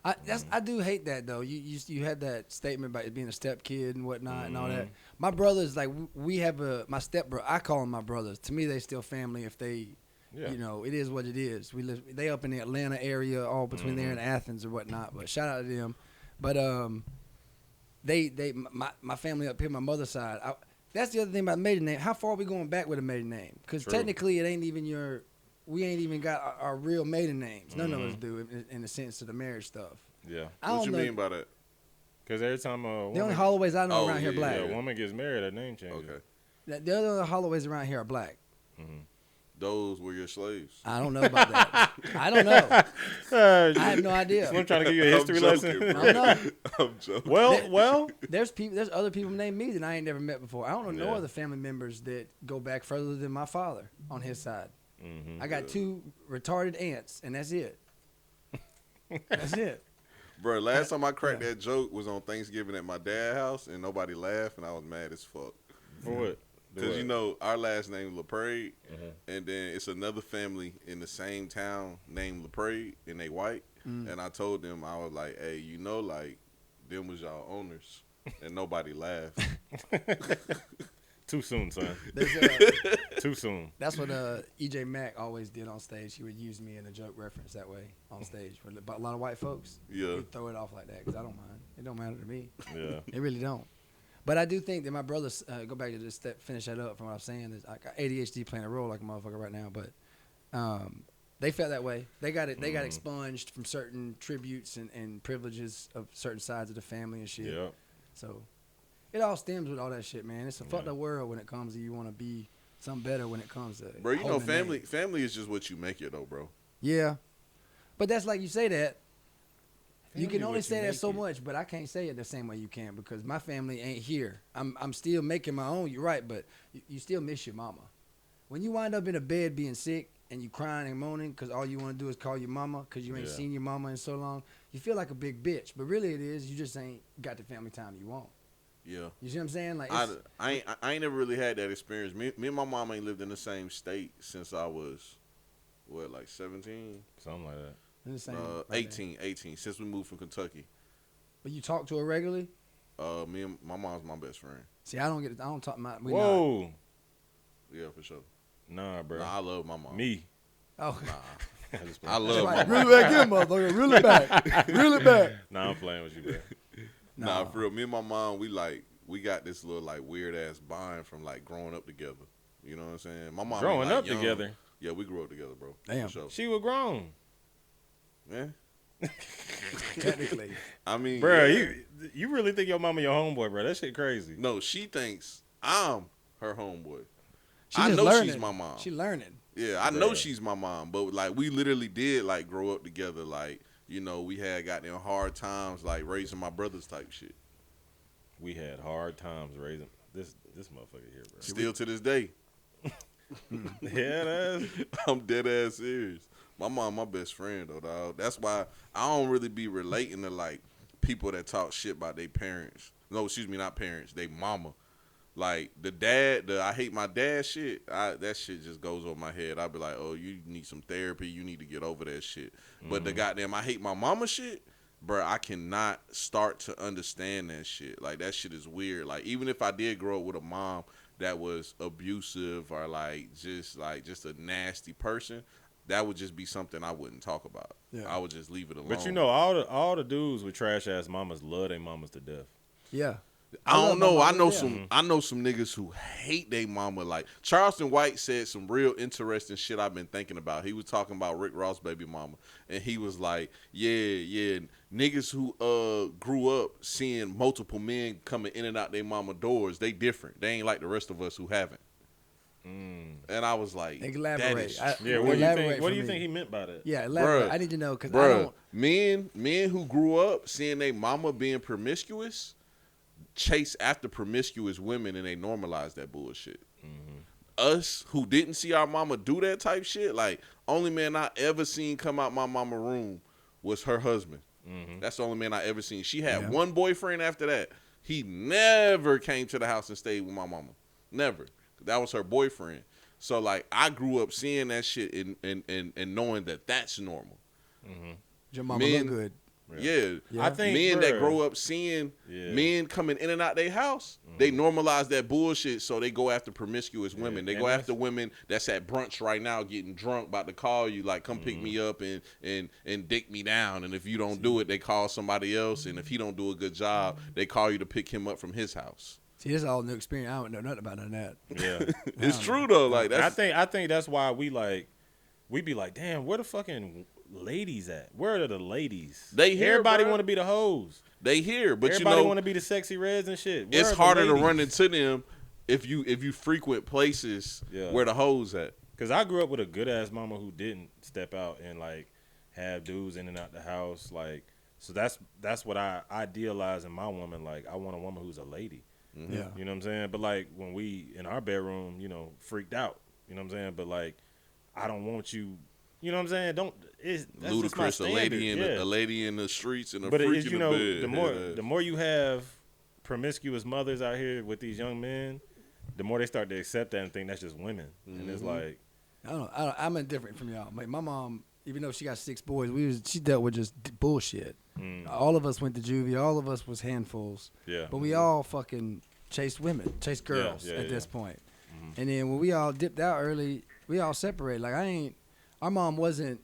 I do hate that though. You had that statement about being a step kid and whatnot and all that. My brothers, like we have my step bro. I call them my brothers. To me, they still family. If they,
Yeah.
it is what it is. They up in the Atlanta area, all between there and Athens or whatnot. But shout out to them. But my family up here, my mother's side. That's the other thing about maiden name. How far are we going back with a maiden name? Because
True.
technically, it ain't even we ain't even got our real maiden names. None of us do in the sense of the marriage stuff.
Yeah.
I
What
don't
you
know.
mean by that?
Because every time a
The
woman,
only Holloways I know
Oh,
around here
yeah,
black.
a woman gets married, her name changes.
Okay.
The other Holloways around here are black.
Those were your slaves.
I don't know about that. I don't know. I have no idea.
I'm trying to give you a history
I'm
lesson.
joking,
I
bro.
don't know.
I'm joking.
Well,
There's other people named me that I ain't never met before. I don't know no
Yeah.
other family members that go back further than my father on his side. I got 2 retarded aunts, and that's it. That's it.
Bro, last time I cracked that joke was on Thanksgiving at my dad's house, and nobody laughed, and I was mad as fuck.
for what?
Because, you know, our last name LaPrade, and then it's another family in the same town named LaPrade, and they white. And I told them, I was like, hey, like, them was y'all owners, and nobody laughed.
Too soon, son.
There's,
Too soon.
that's what EJ Mack always did on stage. He would use me in a joke reference that way on stage. But a lot of white folks,
Yeah.
he'd throw it off like that because I don't mind. It don't matter to me.
Yeah.
It really don't. But I do think that my brothers, go back to this step, finish that up from what I'm saying, is I got ADHD playing a role like a motherfucker right now, but they felt that way. They got it. They got expunged from certain tributes and privileges of certain sides of the family and shit.
Yeah.
So it all stems with all that shit, man. It's a fucked up world when it comes to you want to be something better when it comes to
Bro, you know,
holding
family
names.
family is just what you make it, though, bro.
Yeah, but that's like you say that. You
Family
can only
what
say
you
that
make
so
it.
much, but I can't say it the same way you can because my family ain't here. I'm still making my own. You're right, but you still miss your mama. When you wind up in a bed being sick and you crying and moaning because all you want to do is call your mama because you ain't
Yeah.
seen your mama in so long, you feel like a big bitch. But really, it is you just ain't got the family time you want.
Yeah.
You see what I'm saying? Like,
I ain't never really had that experience. Me and my mom ain't lived in the same state since I was, what, like 17?
Something like that.
it's the same. right there.
18, since we moved from Kentucky.
But you talk to her regularly.
Me and my mom's my best friend.
See, I don't talk my. We
Whoa.
Yeah, for sure.
Nah, bro.
Nah, I love my mom.
Me.
Not. Oh,
Nah,
I just
I
playing.
love my
right.
mom.
Reel it back in, motherfucker. Reel it back. Reel it back.
Nah, I'm playing with you, bro.
Nah, for real. Me and my mom, we got this little like weird ass bond from like growing up together. You know what I'm saying? My mom
Growing
ain't, like,
up
young.
together.
Yeah, we grew up together, bro.
Damn.
For sure.
She was grown.
Yeah.
Technically.
I mean,
Bro,
yeah.
you really think your mama your homeboy, bro? That shit crazy.
No, she thinks I'm her homeboy.
She
I
just
know
learning.
she's my mom.
She learning.
Yeah, I know
Bruh.
she's my mom, but like we literally did like grow up together. Like, you know, we had goddamn hard times like raising my brothers type shit.
We had hard times raising this motherfucker here, bro.
Still to this day.
Yeah, that's
I'm dead ass serious. My mom, my best friend though, dog. That's why I don't really be relating to like people that talk shit about their parents. No, excuse me, not parents. They mama. Like the I hate my dad shit. That shit just goes over my head. I be like, oh, you need some therapy. You need to get over that shit. But the goddamn I hate my mama shit, bro. I cannot start to understand that shit. Like that shit is weird. Like even if I did grow up with a mom that was abusive or like just a nasty person, that would just be something I wouldn't talk about.
Yeah.
I would just leave it alone.
But you know, all the dudes with trash ass mamas love their mamas to death.
Yeah.
I
love
don't
my
know. I
mama,
know
yeah.
I know some niggas who hate their mama. Like Charleston White said some real interesting shit I've been thinking about. He was talking about Rick Ross' baby mama, and he was like, yeah, niggas who grew up seeing multiple men coming in and out their mama doors, they different. They ain't like the rest of us who haven't. And I was like,
Elaborate.
that is
Yeah,
Well,
what do you
elaborate
think? What
for
do you
me.
think he meant by that?
Yeah, elaborate.
Bruh.
I need to know because I
Bruh,
don't.
men who grew up seeing their mama being promiscuous chase after promiscuous women and they normalize that bullshit. Us who didn't see our mama do that type shit, like only man I ever seen come out my mama room was her husband. That's the only man I ever seen. She had one boyfriend after that. He never came to the house and stayed with my mama. Never. That was her boyfriend. So like I grew up seeing that shit and knowing that that's normal.
Your mama
Men-
look good.
Yeah.
I think
men that
bruh,
grow up seeing
Yeah.
men coming in and out their house, they normalize that bullshit, so they go after promiscuous women. They
and
go
that's-
after women that's at brunch right now getting drunk, about to call you, like, come pick me up and dick me down. And if you don't do it, they call somebody else. And if he don't do a good job, they call you to pick him up from his house.
See, this is all new experience. I don't know nothing about none of that.
Yeah.
It's true, though. Like, that's...
I think that's why we be like, damn, where the fucking ladies at? Where are the ladies?
They here,
Everybody
bruh.
want to be the hoes.
They here, but
Everybody
you know...
want to be the sexy reds and shit. Where
it's
are the
harder to
ladies?
run into them if you frequent places
Yeah.
where the hoes at.
Cause I grew up with a good ass mama who didn't step out and like have dudes in and out the house. Like, so that's what I idealize in my woman. Like, I want a woman who's a lady.
Yeah.
You know what I'm saying? But like when we in our bedroom, you know, freaked out. You know what I'm saying? But like, I don't want you. You know what I'm saying? That's just my
Ludicrous, a lady
standard.
a lady in the streets and a
But
freak
it's,
in
you
the
know,
bed.
the more you have promiscuous mothers out here with these young men, the more they start to accept that and think that's just women. And it's like,
I don't know. I'm indifferent from y'all. My mom even though she got 6 boys, she dealt with just bullshit. All of us went to juvie. All of us was handfuls.
Yeah.
But we all fucking chased girls at this point. And then when we all dipped out early, we all separated. Like our mom wasn't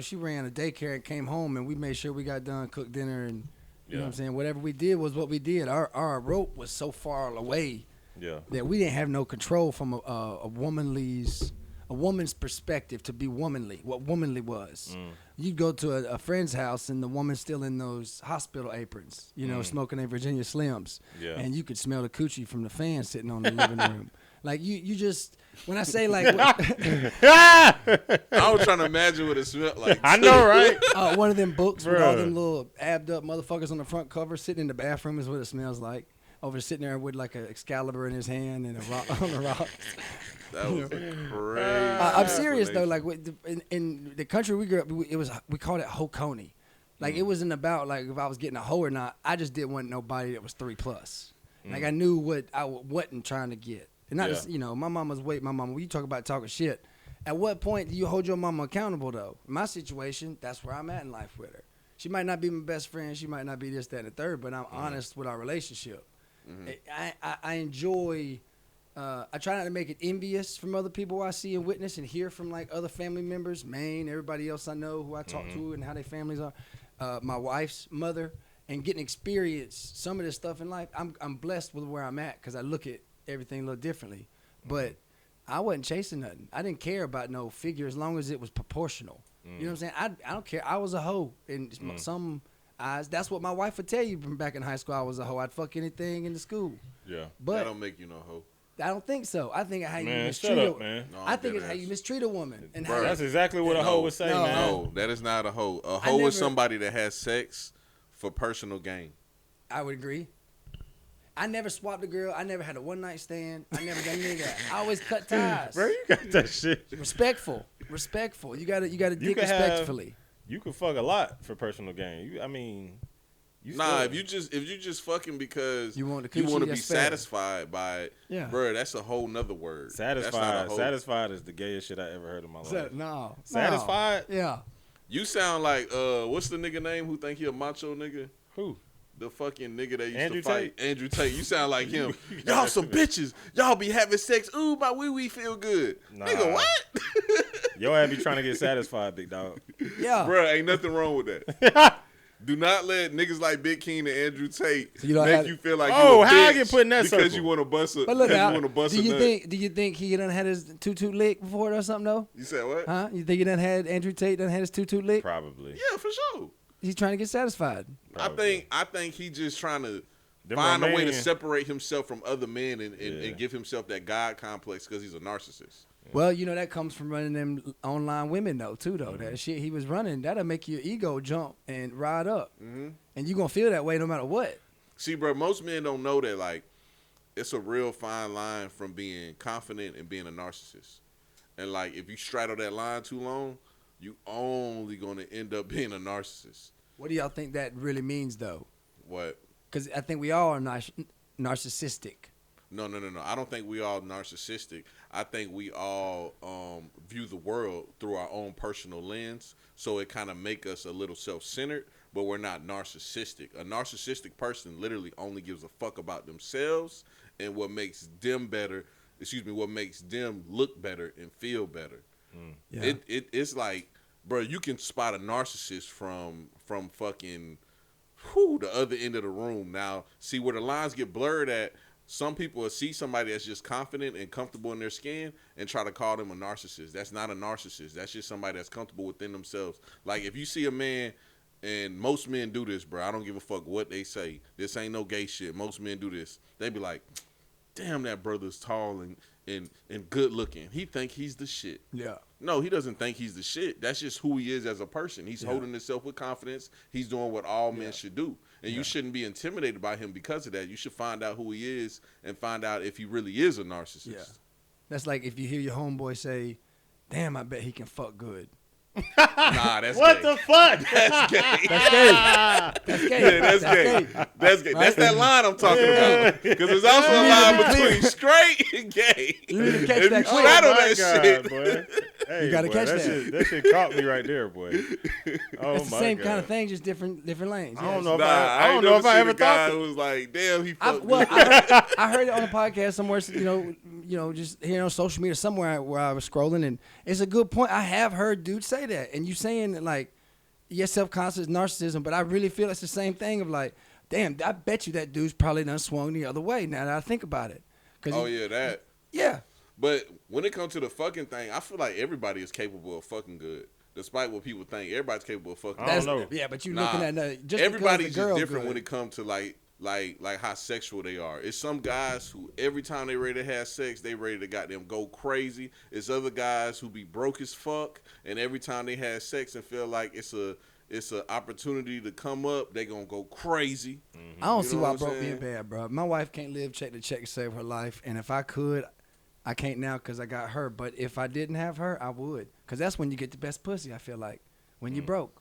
she ran a daycare and came home, and we made sure we got done, cooked dinner, and you know what I'm saying. Whatever we did was what we did. Our rope was so far away that we didn't have no control from a woman's perspective to be womanly. What womanly was. You'd go to a friend's house and the woman's still in those hospital aprons, smoking a Virginia Slims, and you could smell the coochie from the fan sitting on the living room. Like you just when I say like,
I was trying to imagine what it smelled like.
I know, right?
One of them books with all them little abbed up motherfuckers on the front cover sitting in the bathroom is what it smells like. Over sitting there with like an Excalibur in his hand and a rock on the rock.
That was crazy.
I'm serious though. Like in the country we grew up, we called it Hokoni. Like it wasn't about like if I was getting a hoe or not. I just didn't want nobody that was 3+. Like I knew what I wasn't trying to get. And not just, my mama's my mama. When you talk about talking shit, at what point do you hold your mama accountable though? In my situation, that's where I'm at in life with her. She might not be my best friend. She might not be this, that, and the third. But I'm honest with our relationship. I enjoy. I try not to make it envious from other people I see and witness and hear from like other family members, Maine, everybody else I know who I talk to and how their families are. My wife's mother and getting experience some of this stuff in life. I'm blessed with where I'm at because I look at everything a little differently. But I wasn't chasing nothing. I didn't care about no figure as long as it was proportional. You know what I'm saying? I don't care. I was a hoe in some eyes. That's what my wife would tell you from back in high school. I was a hoe. I'd fuck anything in the school.
Yeah,
but
that don't make you no hoe.
I don't think so. I think how you mistreat
man.
No,
I think it's how you mistreat a woman. And
Bro,
that's exactly what a hoe would say, man.
No, that is not a hoe. A hoe is somebody that has sex for personal gain.
I would agree. I never swapped a girl. I never had a one-night stand. I never done any of that. I always cut ties.
Bro, you got that shit.
Respectful. You gotta dig respectfully.
You can fuck a lot for personal gain. If you just fucking because
you want
to
be satisfied by it, bro, that's a whole nother word.
Satisfied is the gayest shit I ever heard in my life.
No.
Satisfied?
Yeah.
You sound like what's the nigga name who think he a macho nigga?
Who?
The fucking nigga that used
Andrew
to fight.
Tate?
Andrew Tate. You sound like him. Y'all some bitches. Y'all be having sex. Ooh, my wee feel good. Nah. Nigga, what?
Your ass be trying to get satisfied, big dog.
Yeah.
Bro, ain't nothing wrong with that. Do not let niggas like Big King and Andrew Tate make you feel like you a bitch
how I get put in that
because
circle?
you want to bust a
But look out,
do
you think he done had his tutu lick before or something though?
You said what?
Huh? You think he done had Andrew Tate done had his tutu lick?
Probably.
Yeah, for sure.
He's trying to get satisfied.
Probably.
I think he just trying to find a way to separate himself from other men and give himself that God complex because he's a narcissist.
Well, that comes from running them online women though. That shit he was running, that'll make your ego jump and ride up. And you gonna feel that way no matter what.
See, bro, most men don't know that like it's a real fine line from being confident and being a narcissist. And like if you straddle that line too long, you only gonna end up being a narcissist.
What do y'all think that really means though?
What?
Because I think we all are narcissistic.
No. I don't think we all narcissistic. I think we all view the world through our own personal lens. So it kind of make us a little self-centered, but we're not narcissistic. A narcissistic person literally only gives a fuck about themselves and what makes them better. What makes them look better and feel better. Yeah. It's like, bro, you can spot a narcissist from fucking the other end of the room. Now, see where the lines get blurred at. Some people will see somebody that's just confident and comfortable in their skin and try to call them a narcissist. That's not a narcissist. That's just somebody that's comfortable within themselves. Like if you see a man, and most men do this, bro. I don't give a fuck what they say. This ain't no gay shit. Most men do this. They be like, damn, that brother's tall and good looking. He think he's the shit.
Yeah.
No, he doesn't think he's the shit. That's just who he is as a person. He's holding himself with confidence. He's doing what all men should do. And you shouldn't be intimidated by him because of that. You should find out who he is and find out if he really is a narcissist. Yeah.
That's like if you hear your homeboy say, damn, I bet he can fuck good.
Nah, that's
what
gay.
The fuck?
That's gay.
That's gay. That's gay.
Yeah, that's gay. That's gay. That's that line I'm talking about. Because there's also a line between straight and gay.
You need to catch
If
that
you
quick.
straddle
Oh my
that
God,
shit.
boy. Hey,
You gotta
boy,
catch
that.
that.
Shit, that shit caught me right there, boy. Oh
It's the
my
same
God.
kind of thing, just different lanes.
I don't
Yes.
know if
Nah,
I
ain't
don't know if
never
I
seen
ever
a guy
thought.
who was like, damn, he
I,
fucked
well,
me.
I heard it on a podcast somewhere, just here on social media somewhere where I was scrolling, and it's a good point. I have heard dudes say that, and you saying that like, yes, self-conscious narcissism, but I really feel it's the same thing of like, damn, I bet you that dude's probably done swung the other way. Now that I think about it,
Oh yeah, that.
yeah,
But when it comes to the fucking thing, I feel like everybody is capable of fucking good. Despite what people think, everybody's capable of fucking
I don't
good.
know.
yeah, but you
Nah,
looking at just
everybody's
because the girl
just different
good.
when it comes to like how sexual they are. It's some guys who every time they ready to have sex, they ready to goddamn go crazy. It's other guys who be broke as fuck, and every time they have sex and feel like it's a opportunity to come up, they gonna go crazy.
I don't
You
see
know
why
what I'm
broke being
saying?
bad, bro. My wife can't live check to check to save her life, and if I could, I can't now because I got her. But if I didn't have her, I would, because that's when you get the best pussy. I feel like when you broke.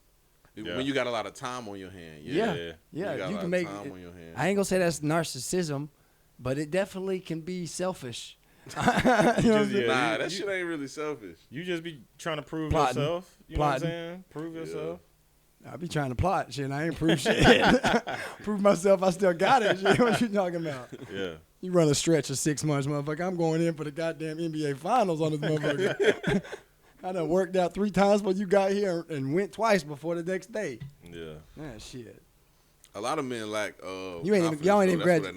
Yeah.
When you got a lot of time on your hand.
Yeah,
Yeah.
yeah,
You got a
you
lot
can
of
make.
time on your hand.
I ain't gonna say that's narcissism, but it definitely can be selfish. You know what I'm
just-
saying?
yeah.
Nah, that
you-
shit ain't really selfish.
You just be trying to prove
Plotting.
yourself. You know what I'm
Plotting.
saying? Prove yourself.
I be trying to plot shit. I ain't prove shit. Prove myself. I still got it. Shit. What you talking about?
Yeah.
You run a stretch of 6 months, motherfucker. I'm going in for the goddamn NBA Finals on this motherfucker. I done worked out 3 times before you got here and went twice before the next day.
Yeah.
Man, shit.
A lot of men lack
You ain't even-
confidence,
y'all ain't
though.
even
That's where that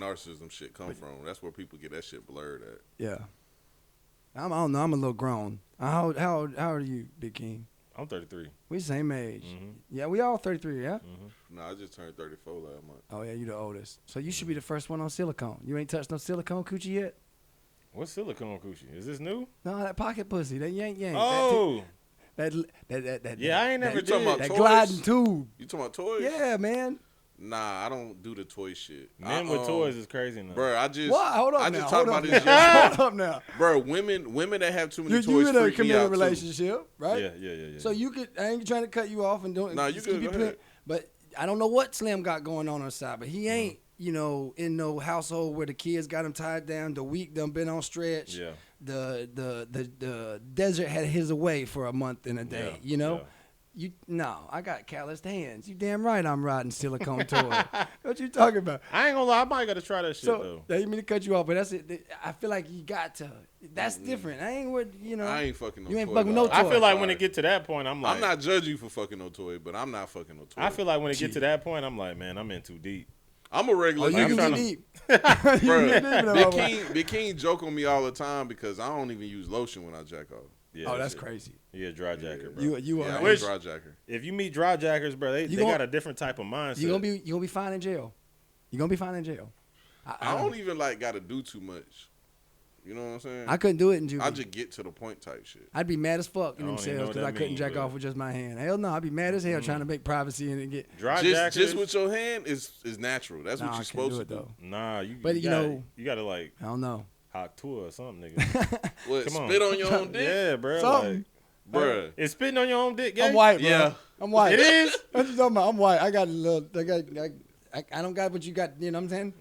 narcissism shit come from. That's where people get that shit blurred at.
Yeah. I don't know. I'm a little grown. How old are you, Big King?
I'm 33.
We the same age.
Mhm.
Yeah, we all 33, yeah?
Nah, I just turned 34 last month.
Oh, yeah, you the oldest. So you should be the first one on silicone. You ain't touched no silicone coochie yet?
What's silicone coochie? Is this new?
No, that pocket pussy, that yank.
Oh.
That
Yeah, I ain't never
You talking
did.
about
that
toys?
gliding tube.
You talking about toys?
Yeah, man.
Nah, I don't do the toy shit.
Men with toys is crazy now.
Bro, I just
What? Hold up
I
now.
just
Hold
talked
up
about this
now.
yesterday.
Hold up now.
Bro, women that have too many
You
toys
in a
freak me
committed
out too.
relationship, right?
Yeah.
So you could. I ain't trying to cut you off and don't.
Nah, you
just
good,
keep you
go
play-
ahead.
But I don't know what Slim got going on the side, but he ain't. You know, in no household where the kids got him tied down. The week done been on stretch.
Yeah.
The desert had his away for a month and a day.
Yeah,
You know.
yeah.
I got calloused hands. You damn right I'm riding silicone toy. What you talking about?
I ain't gonna lie. I might gotta try that shit
So,
though.
I didn't mean to cut you off, but that's it. I feel like you got to. That's different. I ain't with, you know.
I ain't fucking no
You ain't
toy,
fucking no
dog.
toy.
I feel like when
Sorry.
it get to that point, I'm like,
I'm not judging you for fucking no toy, but I'm not fucking no toy.
I feel like when it get to that point, I'm like, man, I'm in too deep.
I'm a regular
Oh, you
nigga.
can
trying
get
to-
deep. You
Bro,
can get deep in
Big
that
King, Big King joke on me all the time because I don't even use lotion when I jack off.
Yeah,
Oh, that's
it.
crazy.
Yeah, dry jacker, bro.
You
Yeah,
are.
I'm
wish-
a dry jacker.
If you meet dry jackers, bro, they
gon-
got a different type of mindset.
You gonna be fine in jail. You gonna be fine in jail.
I don't even like gotta do too much. You know what I'm saying?
I couldn't do it in juvie.
I just get to the point type shit.
I'd be mad as fuck in
I
them
don't even know
cells
what
because I
that
couldn't
means,
jack
but-
off with just my hand. Hell no, I'd be mad as hell trying to make privacy and get.
dry jackers.
Just with your hand is natural. That's
Nah,
what
I
you're
can't do
supposed
it
to do.
though.
Nah, you.
But, you
gotta,
know-
you gotta like
I don't know.
hot tour or something, nigga.
What?
Come on.
Spit on your own dick,
Yeah, bro.
Something.
bruh.
Is spitting on your own dick gay?
I'm white, bro.
Yeah.
I'm white.
It is.
What you talking about? I'm white. I got a little. I don't got what you got. You know what I'm saying?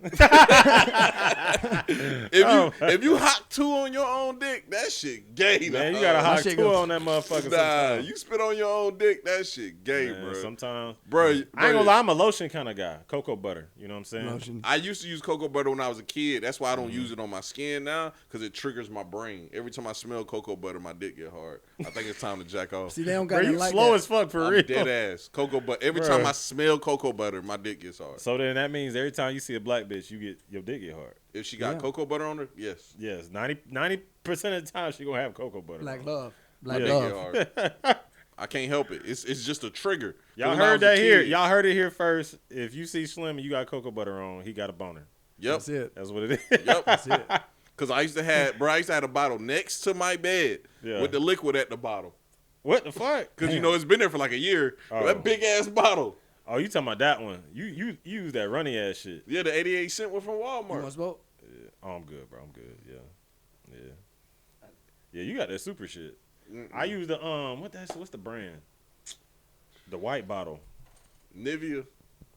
If you hot two on your own dick, that shit gay.
Man, you
dog.
got a hot
shit
tour
goes-
on that motherfucker.
Nah,
sometimes.
you spit on your own dick, that shit gay,
Man,
bro.
sometimes.
Bro,
I ain't gonna lie, I'm a lotion kind of guy. Cocoa butter. You know what I'm saying?
Lotion.
I used to use cocoa butter when I was a kid. That's why I
Mm-hmm.
don't use it on my skin now, because it triggers my brain. Every time I smell cocoa butter, my dick get hard. I think it's time to jack off.
See, they don't got
Bro,
nothing
you
like
slow
that.
as fuck for
I'm
real.
dead ass. Cocoa butter. Every
Bruh.
time I smell cocoa butter, my dick gets hard.
So then that means every time you see a black bitch, your dick get hard.
If she got
Yeah.
cocoa butter on her, yes.
Yes, 90% of the time she gonna have cocoa butter.
Black
on.
love. Black
Dick
love.
get hard. I can't help it. It's just a trigger. 'Cause
Y'all
when I
heard
was a
that here.
kid-
Y'all heard it here first. If you see Slim and you got cocoa butter on, he got a boner.
Yep.
That's it.
That's what it is.
Yep.
That's it.
Because I used to have a bottle next to my bed
Yeah.
with the liquid at the bottom.
What the fuck?
Because you
Damn.
know it's been there for like a year.
Oh.
That big ass bottle.
Oh, you talking about that one? You use that runny ass shit.
Yeah, the 88 cent one from
You
Walmart.
want smoke?
Yeah. Oh, I'm good, bro. I'm good. Yeah. Yeah, you got that super shit. I use the what's the brand? The white bottle.
Nivea.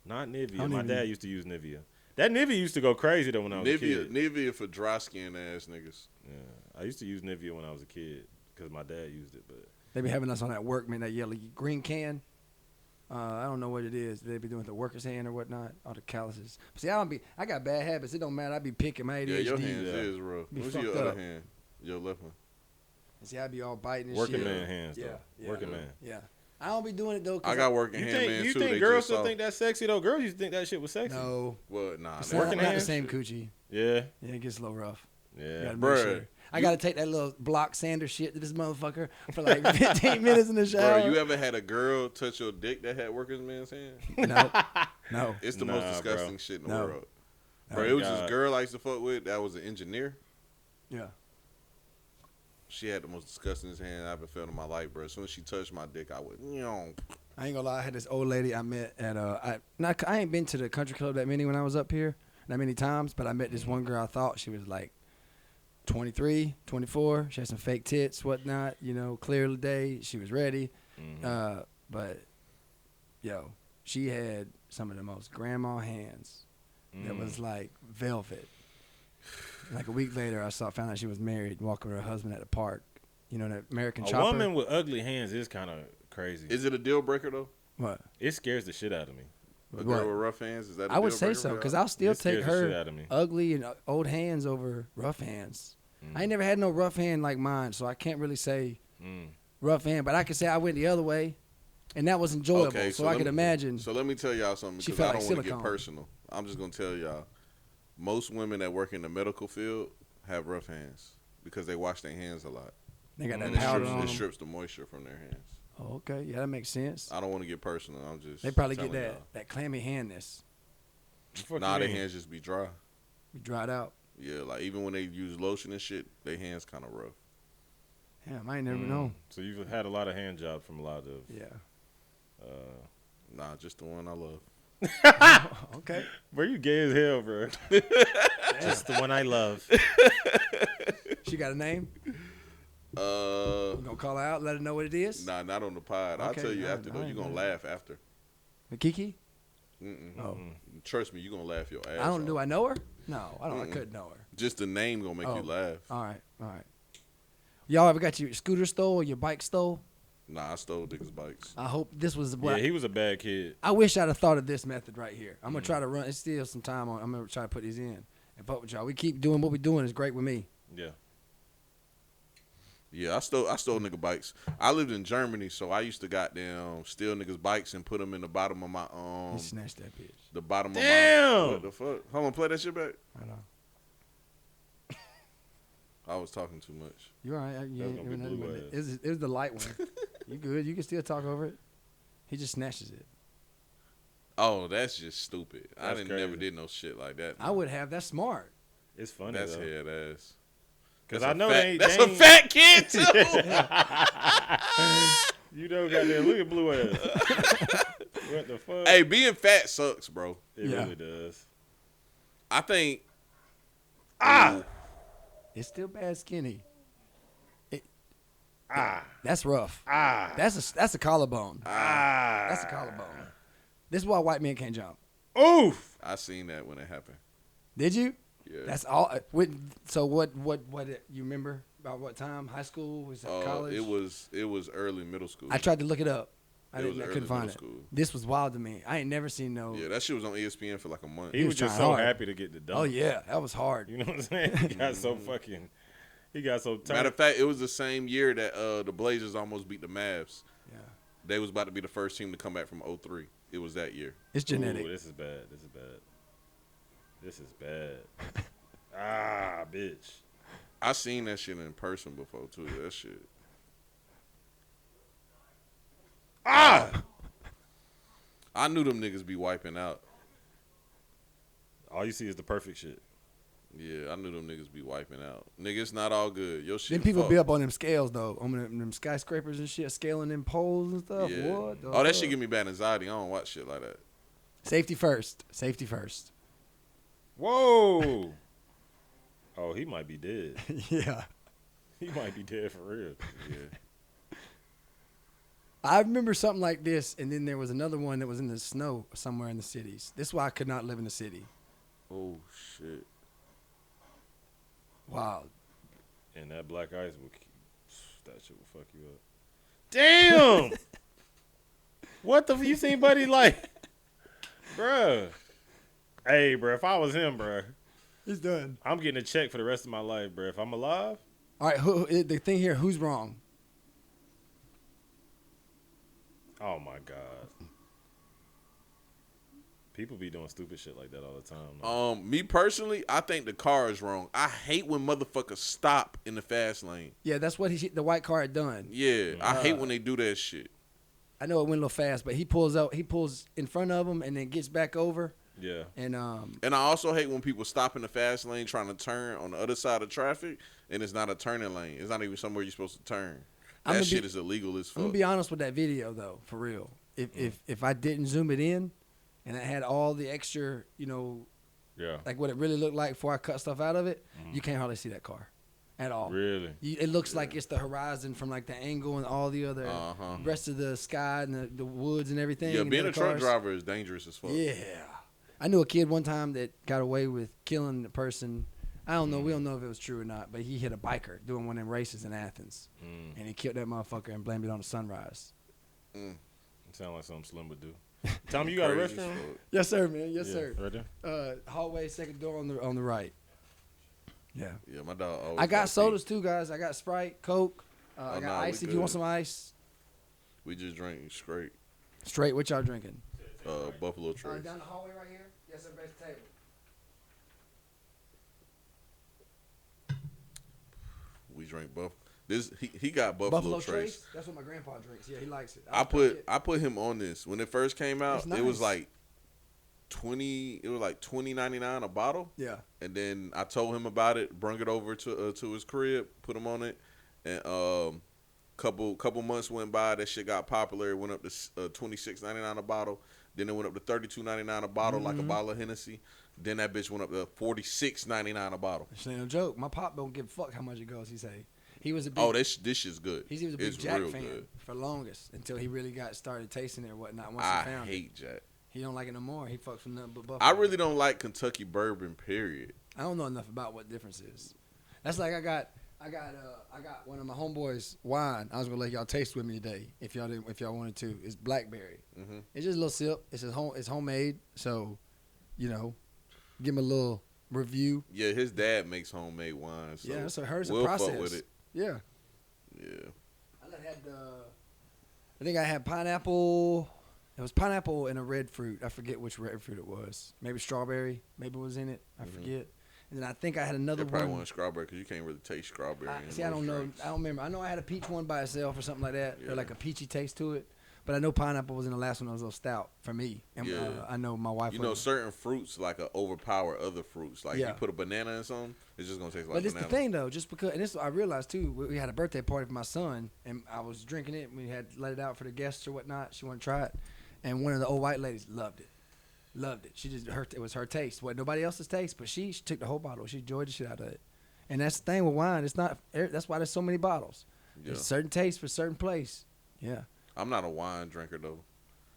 Not Nivea.
don't
My
even-
dad used to use Nivea. That Nivea used to go crazy though when I was a
Nivea.
kid.
Nivea for dry skin ass niggas.
Yeah. I used to use Nivea when I was a kid because my dad used it. But
They be having us on that Workman, that yellow green can. I don't know what it is. They be doing the worker's hand or whatnot. All the calluses. But see, I got bad habits. It don't matter. I be picking my ADHD.
Yeah, your hands is rough.
Be
What's your
fucked
other
up.
hand? Your left one.
See, I be all biting and
working
shit.
man hands, though.
Yeah.
Working man.
Yeah. I don't be doing it though. 'Cause
I got working
You
hand
think
man
you
too.
think
They
girls
just
still
soft.
think that's sexy though? Girls used to think that shit was sexy.
No.
Well, nah.
It's
that-
not,
Working
not the
hands?
same coochie.
Yeah,
Yeah, it gets a little rough. You
yeah.
gotta make
Bruh,
sure. I gotta take that little block sander shit to this motherfucker for like 15 minutes in the shower.
Bro, you ever had a girl touch your dick that had workers man's hand?
No.
It's the
Nah,
most disgusting
bro.
shit in the
No.
world.
Oh,
Bro, it was this
God.
girl I used to fuck with that was an engineer.
Yeah.
She had the most disgusting hand I ever felt in my life, bro. As soon as she touched my dick, I would,
I ain't gonna lie. I had this old lady I met at I ain't been to the country club that many when I was up here, that many times. But I met this one girl. I thought she was like 23, 24. She had some fake tits, whatnot. You know, clear the day. She was ready. But yo, she had some of the most grandma hands. That was like velvet. Like a week later, found out she was married, walking with her husband at the park. You know, that American
A
Chopper.
woman with ugly hands is kind of crazy.
Is it a deal breaker though?
What?
It scares the shit out of me.
A
What?
girl with rough hands? Is that? A
I would
deal
say
breaker
so,
for
because
y'all?
I'll still
It scares
take
the shit
her
out of me.
ugly and old hands over rough hands. I ain't never had no rough hand like mine, so I can't really say rough hand. But I can say I went the other way, and that was enjoyable.
Okay,
so I
let
could
me-
imagine.
So let me tell y'all something
She
because I
felt
don't
like
want to get
silicone.
personal. I'm just gonna tell y'all, most women that work in the medical field have rough hands because they wash their hands a lot.
They got that
And it
powder
strips,
on
it
them.
strips the moisture from their hands.
Oh, okay, yeah, that makes sense.
I don't want to get personal. I'm just
They probably get
telling
that clammy handness.
Fuck
Nah,
you
their
mean?
hands just be dry.
Be dried out.
Yeah, like even when they use lotion and shit, their hands kind of rough.
Damn, I ain't never known.
So you've had a lot of hand jobs from a lot of.
Yeah.
Nah, just the one I love.
Okay.
Bro, you gay as hell, bro. Just the one I love.
She got a name? You gonna call her out, let her know what it is?
Nah, not on the pod. I'll
Okay,
tell you
nah,
after though.
I
You
ain't
gonna
know.
laugh after.
Kiki?
Mm-mm.
Oh.
Trust me, you gonna laugh your ass
I don't.
off.
Do I know her? No, I don't. I couldn't know her.
Just the name gonna make
Oh.
you laugh.
All right. Y'all ever got your scooter stole or your bike stole?
Nah, I stole niggas' bikes.
I hope this was
Yeah,
what.
he was a bad kid.
I wish I'd have thought of this method right here. I'm gonna try to run. It's still some time on. I'm gonna try to put these in and fuck with y'all. We keep doing what we're doing. Is great with me.
Yeah.
Yeah, I stole nigga bikes. I lived in Germany, so I used to goddamn steal niggas' bikes and put them in the bottom of my
You snatched that bitch.
the bottom
Damn!
of my what the fuck? Hold on, play that shit back.
I know.
I was talking too much.
You all right? You
That's
ain't
gonna be
doing nothing
blue
with
ass.
it. It was the light one. You good? You can still talk over it. He just snatches it.
Oh, that's just stupid. I
That's
never
crazy.
did no shit like that.
I would have. That's smart.
It's funny
That's
though.
head ass.
Cause
That's
I
a
know
fat-
they ain't.
That's
they
a
ain't-
fat kid too.
You know, goddamn, look at blue ass. What the fuck?
Hey, being fat sucks, bro.
It
Yeah.
really does.
I think.
It's still bad skinny.
Ah,
That's rough.
ah,
That's a collarbone.
ah.
That's a collarbone. This is why white men can't jump.
Oof.
I seen that when it happened.
Did you?
Yeah.
That's all. So what? You remember about what time? High school? Was it college?
It was early middle school.
I tried to look it up. I
It was
couldn't
early
find
middle
it.
school.
This was wild to me. I ain't never seen no.
Yeah, that shit was on ESPN for like a month.
He was
was
just
trying
so
hard.
happy to get the dunk.
Oh yeah, that was hard.
You know what I'm saying? He got so fucking. He got so tight.
Matter of fact, it was the same year that the Blazers almost beat the Mavs.
Yeah,
They was about to be the first team to come back from 03. It was that year.
it's genetic.
Ooh, this is bad. This is bad. This is bad. Ah, bitch.
I seen that shit in person before too. That shit. I knew them niggas be wiping out.
All you see is the perfect shit.
Yeah, I knew them niggas be wiping out. Nigga, it's not all good. Your shit.
Then people
fucked.
be up on them scales though, on them skyscrapers and shit, scaling them poles and stuff.
Yeah.
What? the
Oh, that
fuck?
shit give me bad anxiety. I don't watch shit like that.
Safety first. Safety first.
Whoa. Oh, he might be dead.
Yeah.
He might be dead for real.
Yeah.
I remember something like this, and then there was another one that was in the snow somewhere in the cities. This is why I could not live in the city.
Oh shit.
Wow.
And that black ice will That shit will fuck you up. Damn. What the? You seen Buddy like, bruh? Hey, bruh. If I was him, bruh,
He's done.
I'm getting a check for the rest of my life, bruh. If I'm alive,
All right, the thing here, who's wrong?
oh my god. People be doing stupid shit like that all the time. Man.
Me personally, I think the car is wrong. I hate when motherfuckers stop in the fast lane.
Yeah, that's what the white car had done.
Yeah, I hate when they do that shit.
I know it went a little fast, but he pulls in front of him and then gets back over.
Yeah.
And
I also hate when people stop in the fast lane trying to turn on the other side of traffic, and it's not a turning lane. It's not even somewhere you're supposed to turn. That shit is illegal as fuck.
I'm gonna be honest with that video though, for real. If I didn't zoom it in, and I had all the extra,
Yeah.
like what it really looked like before I cut stuff out of it, you can't hardly see that car, at all.
Really?
It looks like it's the horizon from like the angle and all the other rest of the sky and the woods and everything.
Yeah,
and
being
the
a truck
cars.
driver is dangerous as fuck.
Yeah. I knew a kid one time that got away with killing the person. I don't know. We don't know if it was true or not, but he hit a biker doing one of them races in Athens. And he killed that motherfucker and blamed it on the sunrise.
It sounds like something Slim would do. Tom, you got a
Crazy as
restroom?
fuck.
Yes, sir, man. Yes,
Yeah,
sir.
right there.
Hallway, second door on the right. Yeah.
Yeah, my dog always
I got
got
sodas too, guys. I got Sprite, Coke. I got
nah, we
ice if you
good.
want some ice.
We just drank straight
Straight, what y'all drinking?
Buffalo Trace.
Down the hallway right here. Yes, sir. Best table.
We drank Buffalo. He got Buffalo Trace.
That's what my grandpa drinks. Yeah, he likes it.
I put him on this when it first came out.
It's
It was
nice.
like $20.99 a bottle.
Yeah.
And then I told him about it, brung it over to his crib, put him on it, and couple months went by. That shit got popular. It went up to $26.99 a bottle. Then it went up to $32.99 a bottle, like a bottle of Hennessy. Then that bitch went up to $46.99 a bottle.
This ain't no joke. My pop don't give a fuck how much it goes. He say he was a big.
Oh, this shit's good.
He was a big
It's
Jack
real
fan
good.
for longest until he really started tasting it or whatnot. Once
I
he found
hate Jack.
it, he don't like it no more. He fucks with nothing but Buffalo.
I really don't like Kentucky bourbon. Period.
I don't know enough about what the difference is. That's like I got one of my homeboys wine. I was gonna let y'all taste with me today if y'all wanted to. It's blackberry.
Mhm.
It's just a little sip. It's homemade. So, give him a little review.
Yeah, his dad makes homemade wine. So
Yeah, so hers a
we'll
process.
fuck with it.
Yeah.
Yeah.
I think I had pineapple. It was pineapple and a red fruit. I forget which red fruit it was. Maybe strawberry. Maybe it was in it. I forget. And then I think I had another
It probably
one.
wasn't strawberry because you can't really taste strawberry. in
See, I
most
don't know.
drinks.
I don't remember. I know I had a peach one by itself or something like that,
Yeah.
or like a peachy taste to it. But I know pineapple was in the last one. That was a little stout for me. And
Yeah.
I know my wife.
You know,
wasn't.
certain fruits like overpower other fruits. Like
Yeah.
you put a banana in something, it's just gonna taste like
But it's
banana.
the thing though, just because, and this I realized too. We had a birthday party for my son, and I was drinking it. We had let it out for the guests or whatnot. She wanted to try it, and one of the old white ladies loved it. She just it was her taste. What nobody else's taste, but she took the whole bottle. She enjoyed the shit out of it. And that's the thing with wine. It's not. That's why there's so many bottles.
Yeah.
There's certain taste for certain place. Yeah.
I'm not a wine drinker though.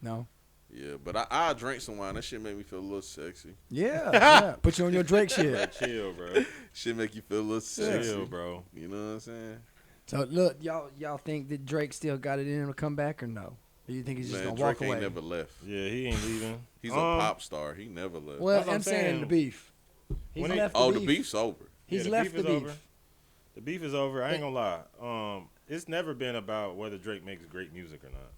No.
Yeah, but I drink some wine. That shit make me feel a little sexy.
Yeah. Yeah. Put you on your Drake shit.
Like, chill, bro.
Shit make you feel a little sexy.
Chill, bro.
You know what I'm saying?
So look, y'all think that Drake still got it in him to come back or no? Or you think he's just
Man,
gonna
Drake
walk away?
ain't never left.
Yeah, he ain't leaving.
He's a pop star. He never left.
Well,
That's what
I'm
I'm
saying
saying.
the beef. He's
When he-
left
Oh,
the
the
beef.
beef's over.
He's
Yeah,
left the
is
beef.
over. The beef is over. I ain't gonna lie. It's never been about whether Drake makes great music or not.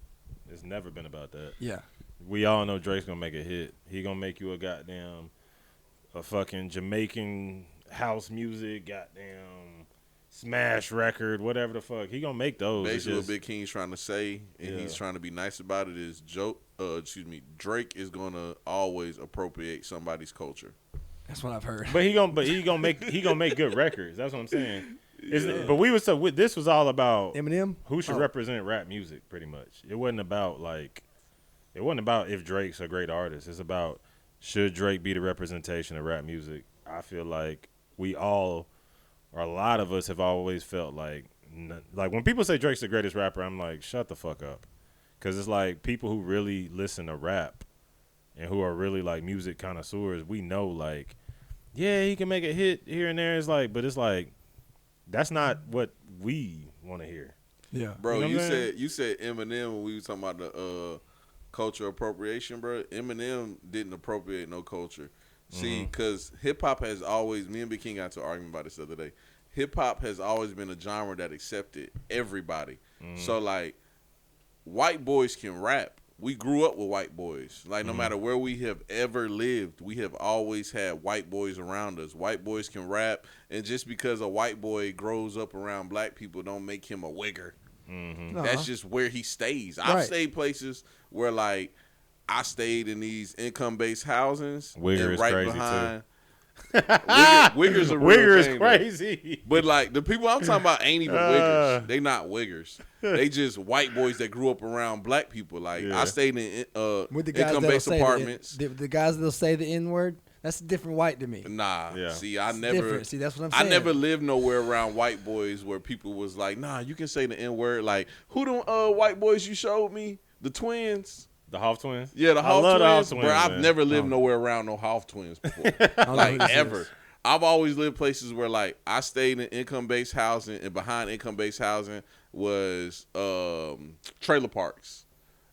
It's never been about that.
Yeah.
We all know Drake's gonna make a hit. He gonna make you a fucking Jamaican house music, goddamn smash record, whatever the fuck. He gonna make those. It's
Basically,
just-
what Big King's trying to say, and
Yeah.
he's trying to be nice about it, is Drake is gonna always appropriate somebody's culture.
That's what I've heard.
But he gonna make good records. That's what I'm saying. But this was all about
Eminem.
who should
Oh.
represent rap music, pretty much. It wasn't about if Drake's a great artist. It's about should Drake be the representation of rap music. I feel like we all, or a lot of us, have always felt like when people say Drake's the greatest rapper, I'm like, shut the fuck up, because it's like people who really listen to rap and who are really like music connoisseurs, we know like, yeah, he can make a hit here and there. It's like, but it's like, that's not what we want to hear.
Yeah.
Bro,
You know
you
what I'm saying?
said Eminem when we was talking about the culture appropriation, bro. Eminem didn't appropriate no culture. See, because hip hop has always, me and Big King got to an argument about this the other day. Hip hop has always been a genre that accepted everybody. So like, white boys can rap. We grew up with white boys. Like, no matter where we have ever lived, we have always had white boys around us. White boys can rap, and just because a white boy grows up around black people don't make him a wigger. That's just where he stays. I've
Right.
stayed places where, like, I stayed in these income-based housings.
Wigger
and
is
right
crazy,
behind, Wigger's a real
Wigger is
thing, though.
crazy.
But like the people I'm talking about ain't even wiggers. They not wiggers. They just white boys that grew up around black people. Like
Yeah.
I stayed in
With the guys that'll
income-based
say
apartments.
the guys that'll say the N word, that's a different white to me.
Nah,
Yeah.
see, I
It's
never.
different. See, that's what I'm
I
saying.
never lived nowhere around white boys where people was like, nah, you can say the N word. Like who them white boys you showed me? The twins.
The Hoff twins?
Yeah, the
I
Hoff
love
twins.
the Hoff twins,
Bro, I've
man.
never lived nowhere around no Hoff twins before.
I don't know who
Like
this
ever.
is.
I've always lived places where like I stayed in income-based housing, and behind income-based housing was trailer parks,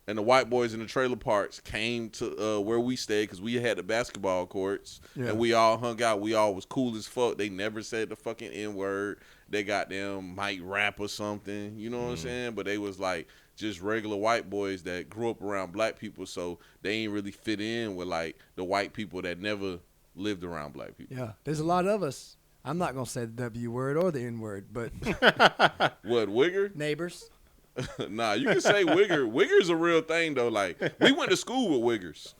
and the white boys in the trailer parks came to where we stayed because we had the basketball courts,
Yeah.
and we all hung out. We all was cool as fuck. They never said the fucking N-word. They got them might rap or something, you know what I'm saying? But they was like just regular white boys that grew up around black people, so they ain't really fit in with like the white people that never lived around black people.
Yeah, there's a lot of us. I'm not gonna say the W word or the N word, but
What, wigger?
neighbors.
Nah, you can say wigger. Wigger's a real thing though. Like we went to school with wiggers.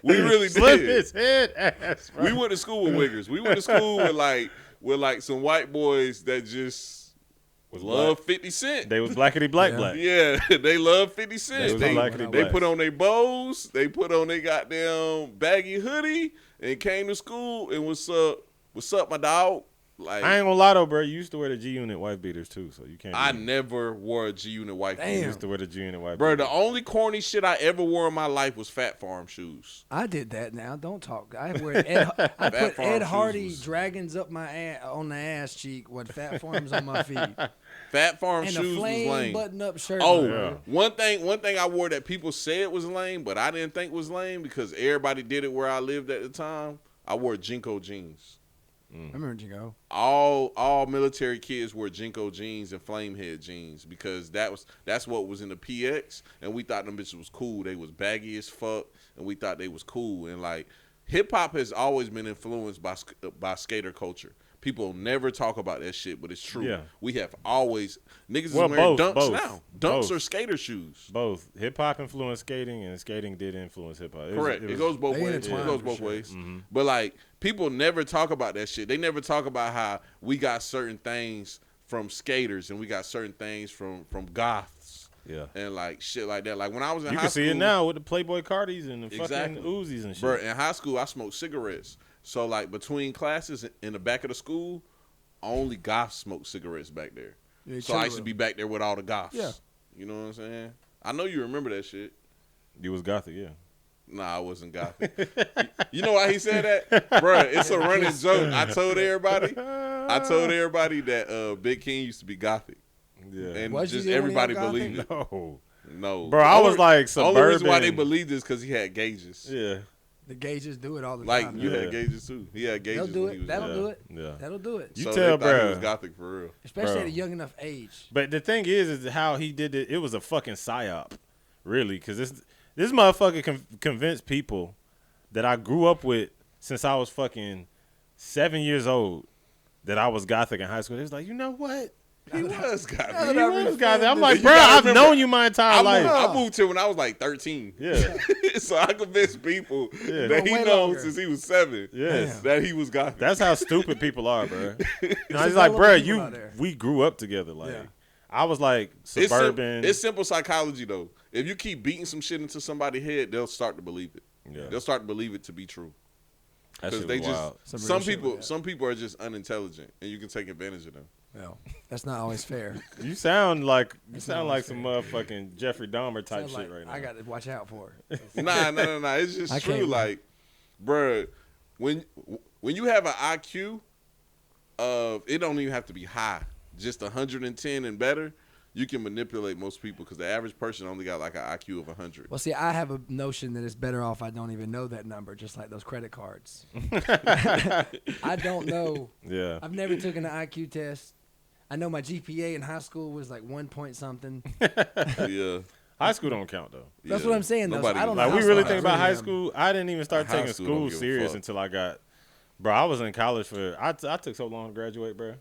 We really
Slip
did.
his head ass.
We went to school with wiggers. We went to school with like some white boys that just
Was
love
black.
50 Cent.
They was blackity black
Yeah.
black.
Yeah, they love 50 Cent.
They was
They,
blackity
they
black.
put on their bows. They put on their goddamn baggy hoodie and came to school and what's up, my dog? Like
I ain't gonna lie though, bro. You used to wear the G Unit wife beaters too, so you can't.
I
be-
never wore a G Unit white
Damn.
You
beater.
used to wear the G Unit white
Bro,
beaters.
the only corny shit I ever wore in my life was Fat Farm shoes.
I did that. Now don't talk. I wear Ed, I put
Farm
Ed
shoes
Hardy
was-
dragons up my ass, on the ass cheek with Fat Farms on my feet
Fat Farm
and a
shoes was
flame
lame.
button-up shirt.
Oh,
Yeah.
one thing I wore that people said was lame, but I didn't think was lame because everybody did it where I lived at the time. I wore Jinko jeans.
I remember Jingo.
All military kids wore Jinko jeans and Flamehead jeans because that's what was in the PX, and we thought them bitches was cool. They was baggy as fuck, and we thought they was cool. And like hip hop has always been influenced by skater culture. People never talk about that shit, but it's true.
Yeah.
We have always niggas
Well,
is wearing
both,
dunks
both,
now. Dunks
both.
are skater shoes.
Both hip hop influenced skating, and skating did influence hip hop.
Correct. It goes both
They
ways. It
intertwined
goes
for
both
sure.
ways.
Mm-hmm.
But like people never talk about that shit. They never talk about how we got certain things from skaters and we got certain things from goths
Yeah.
and like shit like that. Like when I was in
You
high
can
school,
see it now with the Playboy Cardis and the
Exactly.
fucking Uzis and shit.
bro. In high school, I smoked cigarettes. So like between classes in the back of the school, only goths smoked cigarettes back there.
Yeah,
So I used to be back there with all the goths.
Yeah.
You know what I'm saying? I know you remember that shit.
You was gothic, yeah.
Nah, I wasn't gothic. You know why he said that? Bruh, it's a running joke. I told everybody that Big King used to be gothic.
Yeah.
And
Was you
just
the only
everybody
gothic?
believed it.
No.
No.
Bro, I was like
The only reason why they
suburban.
believed this because he had gauges.
Yeah.
The gauges do it all the
Like,
time.
you
Yeah.
had gauges too. He had
They'll
gauges
do
when he
it.
was
That'll
young.
do it.
Yeah.
That'll do it.
You
So
tell,
they thought he
bruh.
was gothic for real.
Especially
Bro.
at a young enough age.
But the thing is how he did it. It was a fucking psyop, really, because this motherfucker convinced people that I grew up with since I was fucking 7 years old that I was gothic in high school. They was like, you know what?
He was
Now
gothic.
that
He
I
was
reflect
gothic. I'm
this-
like,
You
bro,
gotta
I've
remember,
known you my entire life.
I moved here when I was like 13.
Yeah.
So I convinced people
Yeah.
that he
Way
knows
longer.
since he was 7
Yes.
that he was gothic.
That's how stupid people are, bro. And I
a
was like,
hell of
bro,
people out there.
we grew up together. Like,
Yeah.
I was like
It's
suburban.
It's simple psychology though. If you keep beating some shit into somebody's head, they'll start to believe it.
Yeah.
They'll start to believe it to be true.
That
Because
shit
they
was
just
wild.
Some real
some
shit
people
with that.
some people are just unintelligent and you can take advantage of them.
Well, that's not always fair.
You sound like
not
some motherfucking Jeffrey Dahmer type
Sounds
shit
like
right now.
I got to watch out for it.
Nah. It's just
I
true.
can't-
Like, bruh, when you have an IQ of it don't even have to be high. just 110 and better, you can manipulate most people because the average person only got like an IQ of 100.
Well, see, I have a notion that it's better off I don't even know that number, just like those credit cards. I don't know.
Yeah.
I've never taken an IQ test. I know my GPA in high school was like 1 point something.
Yeah.
High school don't count though.
That's
Yeah.
what I'm saying, though. So
Nobody
I don't know
Like
how
we really
smart
think
I
about high
am.
school. I didn't even start
High
taking
school
school
don't give a
serious
fuck.
until I got. Bro, I was in college for. I took so long to graduate, bro.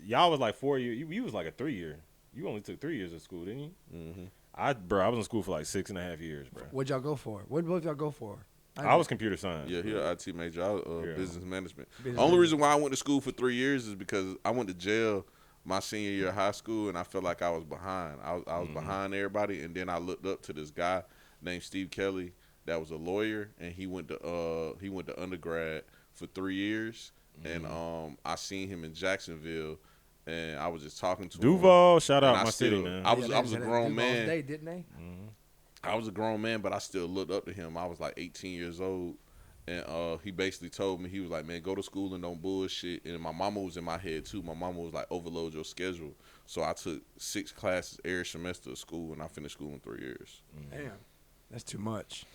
Y'all was like 4 years. You was like a 3 year. You only took 3 years of school, didn't you?
Mm-hmm.
I was in school for like 6.5 years, bro.
What'd y'all go for? What both y'all go for?
I was computer science.
Yeah, he an IT major. I
Yeah.
business management.
Business
Only
management.
reason why I went to school for 3 years is because I went to jail my senior year of high school, and I felt like I was behind. I was behind everybody, and then I looked up to this guy named Steve Kelly that was a lawyer, and he went to undergrad for 3 years, and I seen him in Jacksonville, and I was just talking to him.
Duval, shout
And
out
I
my
still-
city, man.
I was
they
a
had
grown
Duval's
man.
Day, didn't they?
I was a grown man, but I still looked up to him. I was like 18 years old, and he basically told me, he was like, man, go to school and don't bullshit. And my mama was in my head too. My mama was like, overload your schedule. So I took 6 classes every semester of school, and I finished school in 3 years.
Damn, that's too much.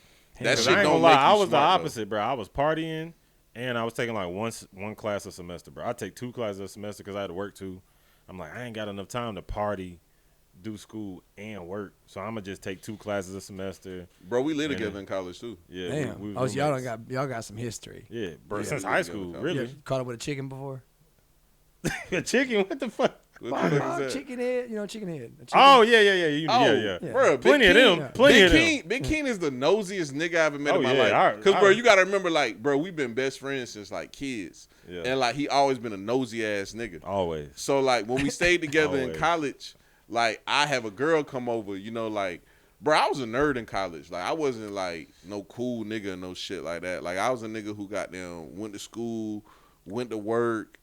That
'Cause
shit
I ain't
don't
gonna lie,
make you
I was the
smart, though.
opposite, bro. I was partying, and I was taking like one class a semester, bro. I take 2 classes a semester because I had to work too. I'm like, I ain't got enough time to party, do school, and work, so I'm gonna just take 2 classes a semester.
Bro, we lived
Yeah.
together in college too.
Yeah,
Damn.
we was
Oh, so y'all
roommates.
y'all got some history.
Yeah, bro.
Yeah,
Since
we
high
lived
school,
together.
You
really.
ever caught up with a chicken before?
A chicken? What the fuck?
What the fuck is that?
Chicken head. You know, chicken head. A chicken-
Oh yeah. You,
Oh,
yeah.
Yeah.
Bro,
Plenty of them. Plenty
Big
of them.
King, Big King is the nosiest nigga I ever met
Oh,
in my
yeah,
life. Because, bro,
I-
you got to remember, like, bro, we've been best friends since, like, kids.
Yeah.
And, like, he always been a nosy-ass nigga.
Always.
So, like, when we stayed together in
Always.
college, like, I have a girl come over, you know, like, bro, I was a nerd in college. Like, I wasn't, like, no cool nigga or no shit like that. Like, I was a nigga who got down, went to school, went to work,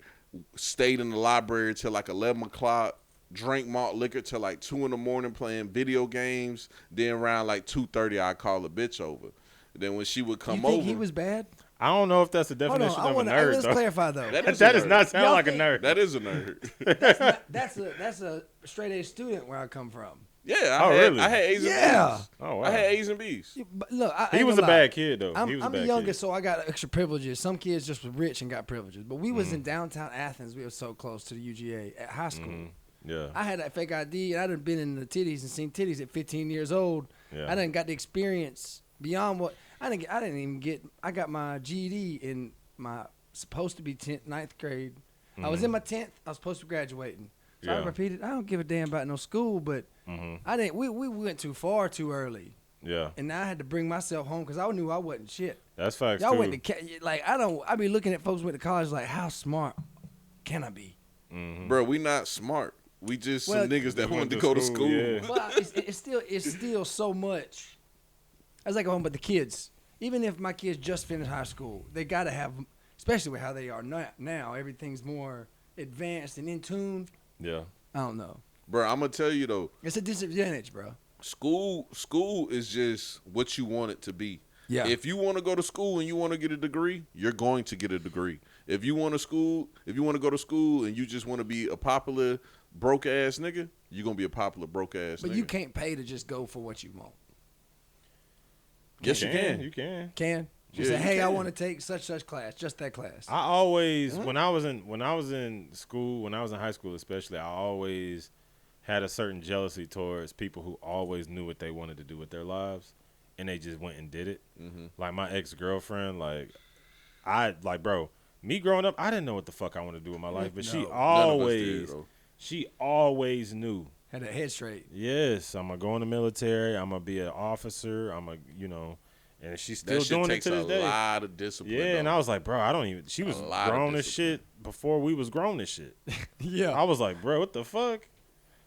stayed in the library till, like, 11 o'clock, drank malt liquor till, like, 2 in the morning playing video games. Then around, like, 2:30, I'd call a bitch over. Then when she would
You
come
think
over.
he was bad?
I don't know if that's the
Hold on.
definition of a
Let's
nerd, though.
clarify though.
That is a
That does
nerd.
not sound
Y'all
like a
think-
nerd.
That is a nerd.
That's a straight A student where I come from.
Yeah,
Oh, really?
I had A's and
Yeah.
B's.
Oh, wow.
I had A's and B's.
But look, I
He
ain't
was a
gonna lie.
bad kid, though.
I'm,
He was
I'm
a
the
bad
youngest,
kid.
so I got extra privileges. Some kids just were rich and got privileges, but we was
Mm-hmm.
in downtown Athens. We were so close to the UGA at high school.
Mm-hmm. Yeah.
I had that fake ID, and I done been in the titties and seen titties at 15 years old.
Yeah.
I done got the experience beyond what I didn't even get. I got my GED in my supposed to be 9th grade. I was in my 10th. I was supposed to be graduating. So I
Mm-hmm. Yeah.
repeated. I don't give a damn about no school, but
Mhm.
I didn't. We went too far too early,
Yeah.
and I had to bring myself home because I knew I wasn't shit.
That's facts,
Y'all
too.
went to like I be looking at folks who went to college like how smart can I be?
Mhm.
Bro, we not smart. We just
Well,
some niggas that
we
want
went
to
to
go to
school,
school.
yeah.
But it's still so much. I was like, home, but the kids, even if my kids just finished high school, they gotta have, especially with how they are now. Everything's more advanced and in tune.
Yeah.
I don't know.
Bro, I'm gonna tell you though,
It's a disadvantage, bro.
school is just what you want it to be.
Yeah.
If you want to go to school and you want to get a degree, you're going to get a degree. If you want to go to school and you just want to be a popular broke ass nigga, you're gonna be a popular broke ass
But
nigga.
you can't pay to just go for what you want.
Yes, you can.
You can.
Can you
Yeah,
say,
you
hey, I
can.
want to take such class, just that class.
I always
Mm-hmm.
when I was in school, when I was in high school especially, I always had a certain jealousy towards people who always knew what they wanted to do with their lives and they just went and did it.
Mhm.
Like my ex-girlfriend, bro, me growing up, I didn't know what the fuck I wanted to do with my life, but
No.
she
None of
us did,
always
though.
she always knew.
Had that head straight.
Yes, I'm gonna go in the military. I'm gonna be an officer. And she's still
That shit
doing it
takes
to this
a
day.
lot of discipline.
Yeah, and
though.
I was like, bro, I don't even. She was
lot of
grown as
discipline.
shit before we was grown as shit.
Yeah.
I was like, bro, what the fuck?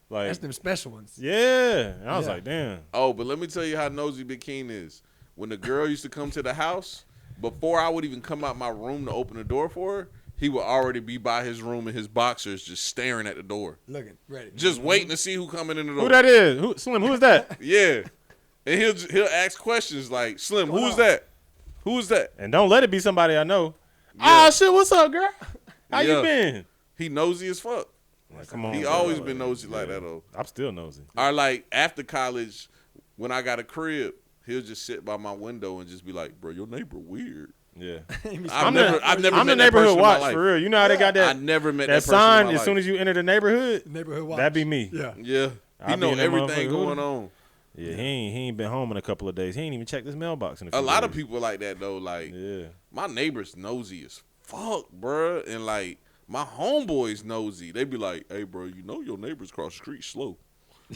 Like,
That's them special ones.
yeah. And I was
Yeah.
like, damn.
Oh, but let me tell you how nosy Big King is. When the girl used to come to the house, before I would even come out my room to open the door for her, he would already be by his room in his boxers just staring at the door.
Looking ready.
Just waiting to see who coming in the door.
Who that is? Slim, who is that?
Yeah. And he'll ask questions like, Slim, who's that? Who's that?
And don't let it be somebody I know.
Yeah.
Oh, shit, what's up, girl? How
Yeah.
you been?
He nosy as fuck.
Like, come on.
He
bro.
always
Like,
been nosy like that though.
I'm still nosy.
Or like after college, when I got a crib, he'll just sit by my window and just be like, "Bro, your neighbor weird."
Yeah.
I've never
I'm
met
the
that
neighborhood
person in my
watch
life.
for real. You know how they got
I
that
never met
that
that person
sign
in my
as soon
life.
as you enter the neighborhood?
Neighborhood watch.
That'd be me.
Yeah.
Yeah,
I
he
be
know
in that
everything
motherfucker
going
with him.
on.
Yeah, he ain't been home in a couple of days. He ain't even checked his mailbox in a few
A lot of
days.
people like that though. Like
Yeah.
my neighbors nosy as fuck, bruh. And like my homeboys nosy. They be like, "Hey, bro, you know your neighbors cross the street slow."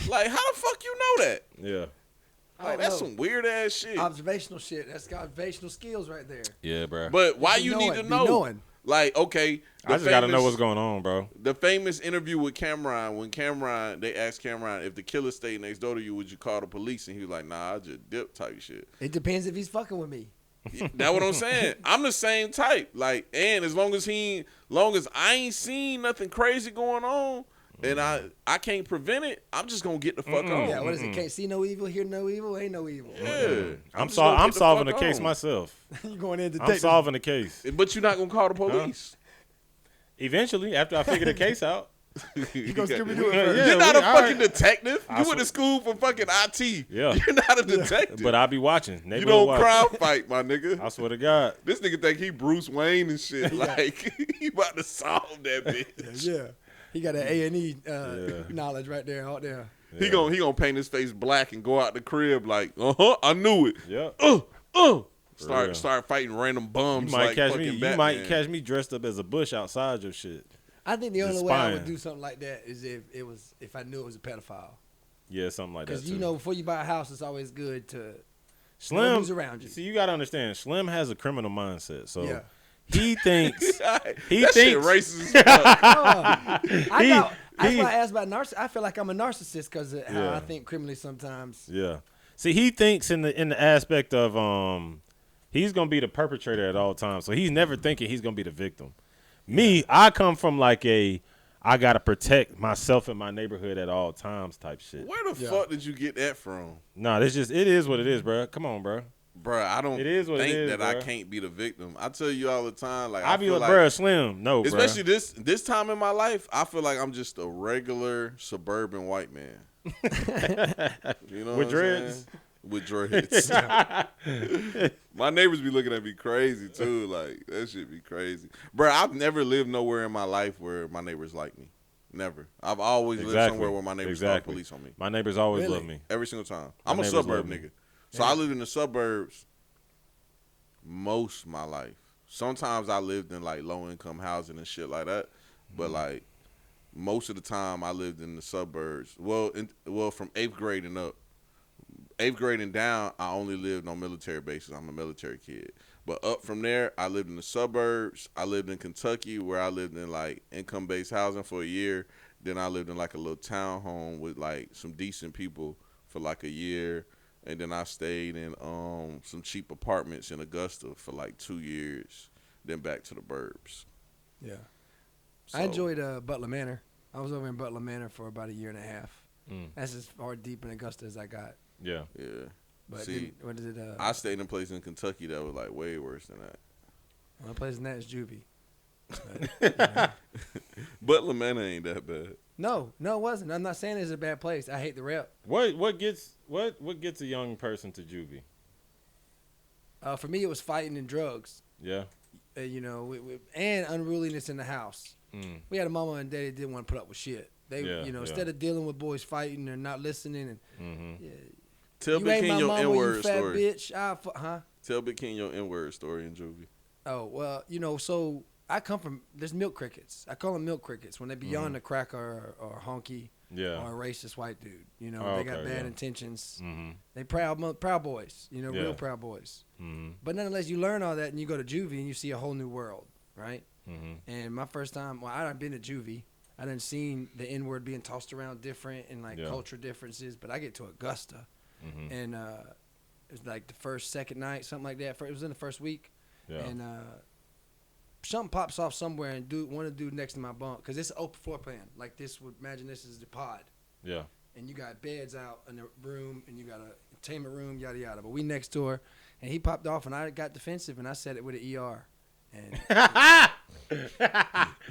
Like, how the fuck you know that?
Yeah.
I
Like,
don't
that's
know.
some weird ass shit.
Observational shit. That's observational skills right there.
Yeah, bro.
But why
Be
you
knowing,
need to
be
know?
knowing.
Like, okay,
I just gotta know what's going on, bro.
The famous interview with Cameron, when they asked Cameron if the killer stayed next door to you, would you call the police? And he was like, "Nah, I just dip type shit."
It depends if he's fucking with me.
That's what I'm saying. I'm the same type. Like, and as long as I ain't seen nothing crazy going on, and I can't prevent it, I'm just gonna get the fuck on.
Yeah, what is it? Can't see no evil, hear no evil, ain't no evil.
Yeah.
I'm
just gonna get the
solving the
fuck
case
on.
myself.
You going in to
I'm solving the case.
But you're not gonna call the police.
Eventually, after I figure the case out.
You gonna Scooby Doo it
Yeah,
first.
yeah.
You're not a
all
fucking
right.
detective.
I
You went to school for fucking IT.
Yeah.
You're not a detective.
But I'll be watching.
You don't crime fight, my nigga.
I swear to God.
This nigga think he Bruce Wayne and shit. Like, he about to solve that bitch.
Yeah. He got an A&E knowledge right there, out there.
He gonna paint his face black and go out the crib like, I knew it.
Yeah. real.
Start fighting random
You
bums
might
like
catch
fucking
me. You
Batman.
might catch me dressed up as a bush outside your shit.
I think the
Just
only way I would
spying.
do something like that is if I knew it was a pedophile.
Yeah, something like that.
Because you know, before you buy a house, it's always good to know
Slim.
who's around you.
See, you gotta understand. Slim has a criminal mindset, so
Yeah.
he thinks
that
thinks-
shit racist as fuck.
That's why I asked about narcissist. I feel like I'm a narcissist because of how
Yeah.
I think criminally sometimes.
Yeah. See, he thinks in the aspect of he's gonna be the perpetrator at all times. So he's never thinking he's gonna be the victim. Me, I come from like I gotta protect myself and my neighborhood at all times type shit.
Where the fuck did you get that from?
Nah, it is what it is, bro. Come on, bro.
Bruh, I don't
It is what it
think
is,
that I
bruh.
can't be the victim. I tell you all the time, like
I be
feel
like, bro, Slim, no, bro.
especially this time in my life, I feel like I'm just a regular suburban white man. You know
With
what I'm
dreads?
saying? With dreads. My neighbors be looking at me crazy too. Like that shit be crazy, bro. I've never lived nowhere in my life where my neighbors like me. Never. I've always lived
Exactly.
somewhere where my neighbors call police on me.
My neighbors always
Really?
love me.
Every single time.
My
I'm a
neighbors
suburb
love me.
nigga. So I lived in the suburbs most of my life. Sometimes I lived in like low income housing and shit like that. But like most of the time I lived in the suburbs. Well, from 8th grade and up. 8th grade and down, I only lived on military bases. I'm a military kid. But up from there, I lived in the suburbs. I lived in Kentucky where I lived in like income-based housing for a year. Then I lived in like a little townhome with like some decent people for like a year. And then I stayed in some cheap apartments in Augusta for like 2 years. Then back to the burbs.
Yeah.
So,
I enjoyed Butler Manor. I was over in Butler Manor for about a year and a half.
Mm.
That's as far deep in Augusta as I got.
Yeah.
Yeah.
But
See,
what is it?
I stayed in a place in Kentucky that was like way worse than that.
One place in that is Juvie.
But Lamanna ain't that bad.
No, it wasn't. I'm not saying it's a bad place. I hate the rep.
What gets a young person to juvie?
For me, it was fighting and drugs.
Yeah.
And unruliness in the house.
Mm.
We had a mama and daddy that didn't want to put up with shit. They,
Yeah,
instead of dealing with boys fighting and not listening and
Mm-hmm.
Tell
you
Big
ain't
King
my
your
mama, you
N-word
fat
story.
bitch.
Tell Big King your N-word story in juvie.
Oh, well, so I come from, there's milk crickets. I call them milk crickets when they beyond the cracker or honky
Yeah.
or a racist white dude.
Oh,
they got
okay,
bad
yeah.
intentions.
Mm-hmm.
They proud boys,
Yeah.
real proud boys.
Mm-hmm.
But nonetheless, you learn all that and you go to juvie and you see a whole new world, right?
Mm-hmm.
And my first time, well, I done been to juvie. I done seen the N-word being tossed around different and like
Yeah.
culture differences. But I get to Augusta
Mm-hmm.
and it was like the second night, something like that. It was in the first week.
Yeah.
And something pops off somewhere and one of the dude next to my bunk, because it's an open floor plan. Like imagine this is the pod.
Yeah.
And you got beds out in the room and you got a entertainment room, yada, yada. But we next door. And he popped off and I got defensive and I said it with an ER. And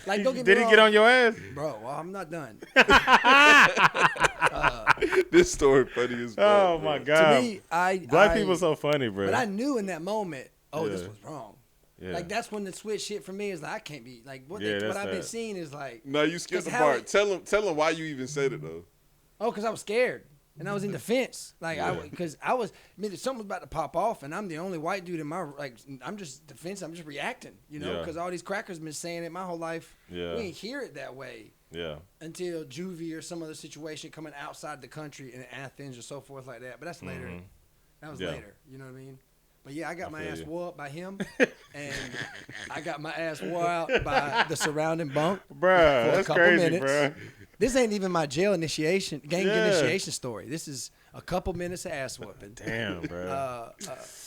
like, don't get me
Did he
wrong,
get on your ass?
bro. Well, I'm not done.
This story funny as fuck.
Oh
bro.
my
To
god.
me,
Black people so funny, bro.
But I knew in that moment, this
Yeah.
was wrong.
yeah.
Like that's when the switch hit for me. Is like I can't be like what
Yeah,
what
that's
I've been
that.
seeing is like
No, you skipped
'Cause
the
how
part.
it-
Tell him why you even said it though.
because I was scared and I was in defense. Like
Yeah.
because I was something was about to pop off and I'm the only white dude in my like I'm just defensive. I'm just reacting,
Yeah.
because all these crackers been saying it my whole life.
Yeah.
We ain't hear it that way
yeah.
until juvie or some other situation coming outside the country in Athens or so forth like that. But that's later.
Mhm.
That was
Yeah.
later. You know what I mean? But yeah, I got
I
my
feel
ass
you.
wore up by him, and I got my ass wore out by the surrounding bunk.
Bruh,
For a
that's
couple
crazy,
minutes.
bruh.
This ain't even my jail initiation, gang
Yeah.
initiation story. This is a couple minutes of ass whooping.
Damn, bruh.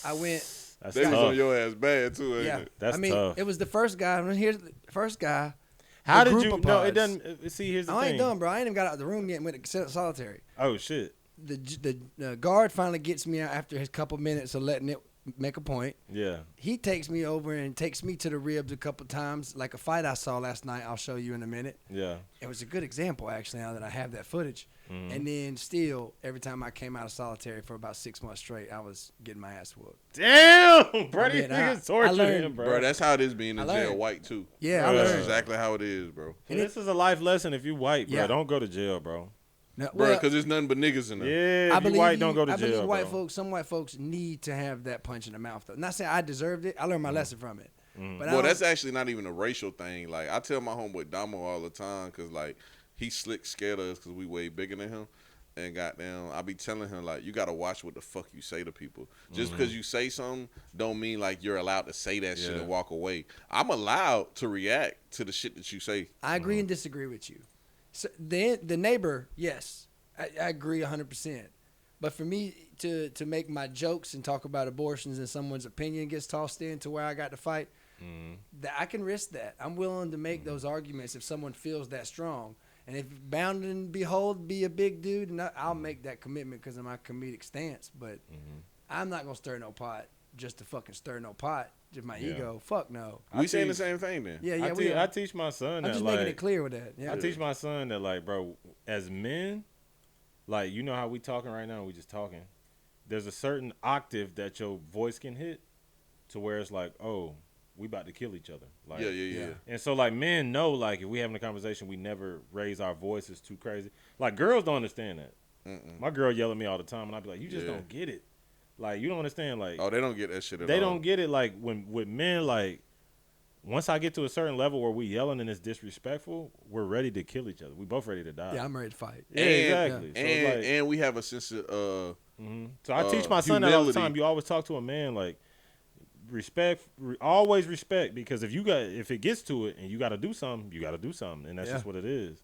I went.
That's
They was
tough.
on your ass bad too, ain't
Yeah,
it?
That's
I mean,
tough.
it was the first guy. Here's the first guy.
How
a
did
group
you?
of
No, it
pods.
doesn't. See, here's the
I
thing.
ain't done, bro. I ain't even got out of the room yet and went to solitary.
Oh shit.
The guard finally gets me out after his couple minutes of letting it make a point.
Yeah.
He takes me over and takes me to the ribs a couple times, like a fight I saw last night. I'll show you in a minute.
Yeah.
It was a good example, actually, now that I have that footage.
Mhm.
And then still, every time I came out of solitary for about 6 months straight, I was getting my ass whooped.
Damn, bro. These
mean, I
niggas tortured
learned-
him, bro.
Bro, that's how it is being
I
in jail
learned.
white too.
Yeah, I
Yeah.
That's
learned.
exactly how it is, bro.
So this is a life lesson. If you white, bro,
Yeah.
don't go to jail, bro.
No,
Bro,
well,
because there's nothing but niggas in there.
Yeah,
I
if you
believe
white, don't go to
I believe
jail,
white
bro.
folks, some white folks need to have that punch in the mouth, though. Not saying I deserved it. I learned my lesson from it. But I
Well,
don't-
that's actually not even a racial thing. Like, I tell my homeboy Damo all the time because, like, he slick scared of us because we way bigger than him. And goddamn, I be telling him, like, you got to watch what the fuck you say to people. Just because you say something don't mean, like, you're allowed to say that shit
Yeah.
and walk away. I'm allowed to react to the shit that you say.
I agree and disagree with you. So the neighbor, yes, I agree 100%. But for me to make my jokes and talk about abortions and someone's opinion gets tossed in to where I got to fight, that I can risk that. I'm willing to make those arguments if someone feels that strong. And if bound and behold be a big dude, and I'll make that commitment because of my comedic stance. But I'm not gonna stir no pot just to fucking stir no pot. Just my
Yeah.
ego. Fuck no.
We saying the same thing then.
Yeah,
I,
yeah.
te- I teach my son
I'm
that,
just
like,
making it clear with that. Yeah.
I teach my son that, like, bro, as men, like, you know how we talking right now? We just talking. There's a certain octave that your voice can hit to where it's like, oh, we about to kill each other. Like,
Yeah.
And so, like, men know, like, if we having a conversation, we never raise our voices too crazy. Like, girls don't understand that. My girl yell at me all the time, and I be like, you just
Yeah.
don't get it. Like, you don't understand. Like,
Oh, they don't get that shit at
they
all.
don't get it. Like, when with men, like, once I get to a certain level where we yelling and it's disrespectful, we're ready to kill each other. We both ready to die.
Yeah, I'm ready to fight.
Yeah,
And-
exactly. So, it's like,
And we have a sense of
so I teach my son that all the
humility.
time. You always talk to a man like respect, always respect, because if it gets to it and you got to do something, you got to do something, and that's
Yeah.
just what it is.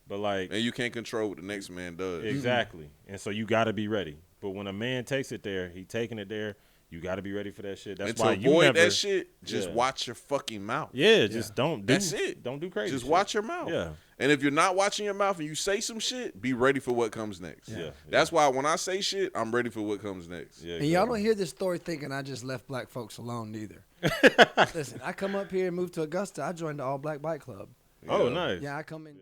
But like,
and you can't control what the next man does.
exactly, and so you got to be ready. But when a man takes it there, he taking it there. You got to be ready for that shit. That's
And
why
to
you
avoid
never.
that shit, just
Yeah.
watch your fucking mouth.
Yeah, just don't do.
That's it.
Don't do crazy.
Just
shit.
watch your mouth.
Yeah.
And if you're not watching your mouth and you say some shit, be ready for what comes next.
Yeah.
That's why when I say shit, I'm ready for what comes next.
Yeah.
And y'all
exactly.
don't hear this story thinking I just left black folks alone neither. Listen, I come up here and moved to Augusta. I joined the All Black Bike Club.
Oh,
Yeah.
nice.
Yeah, I come in.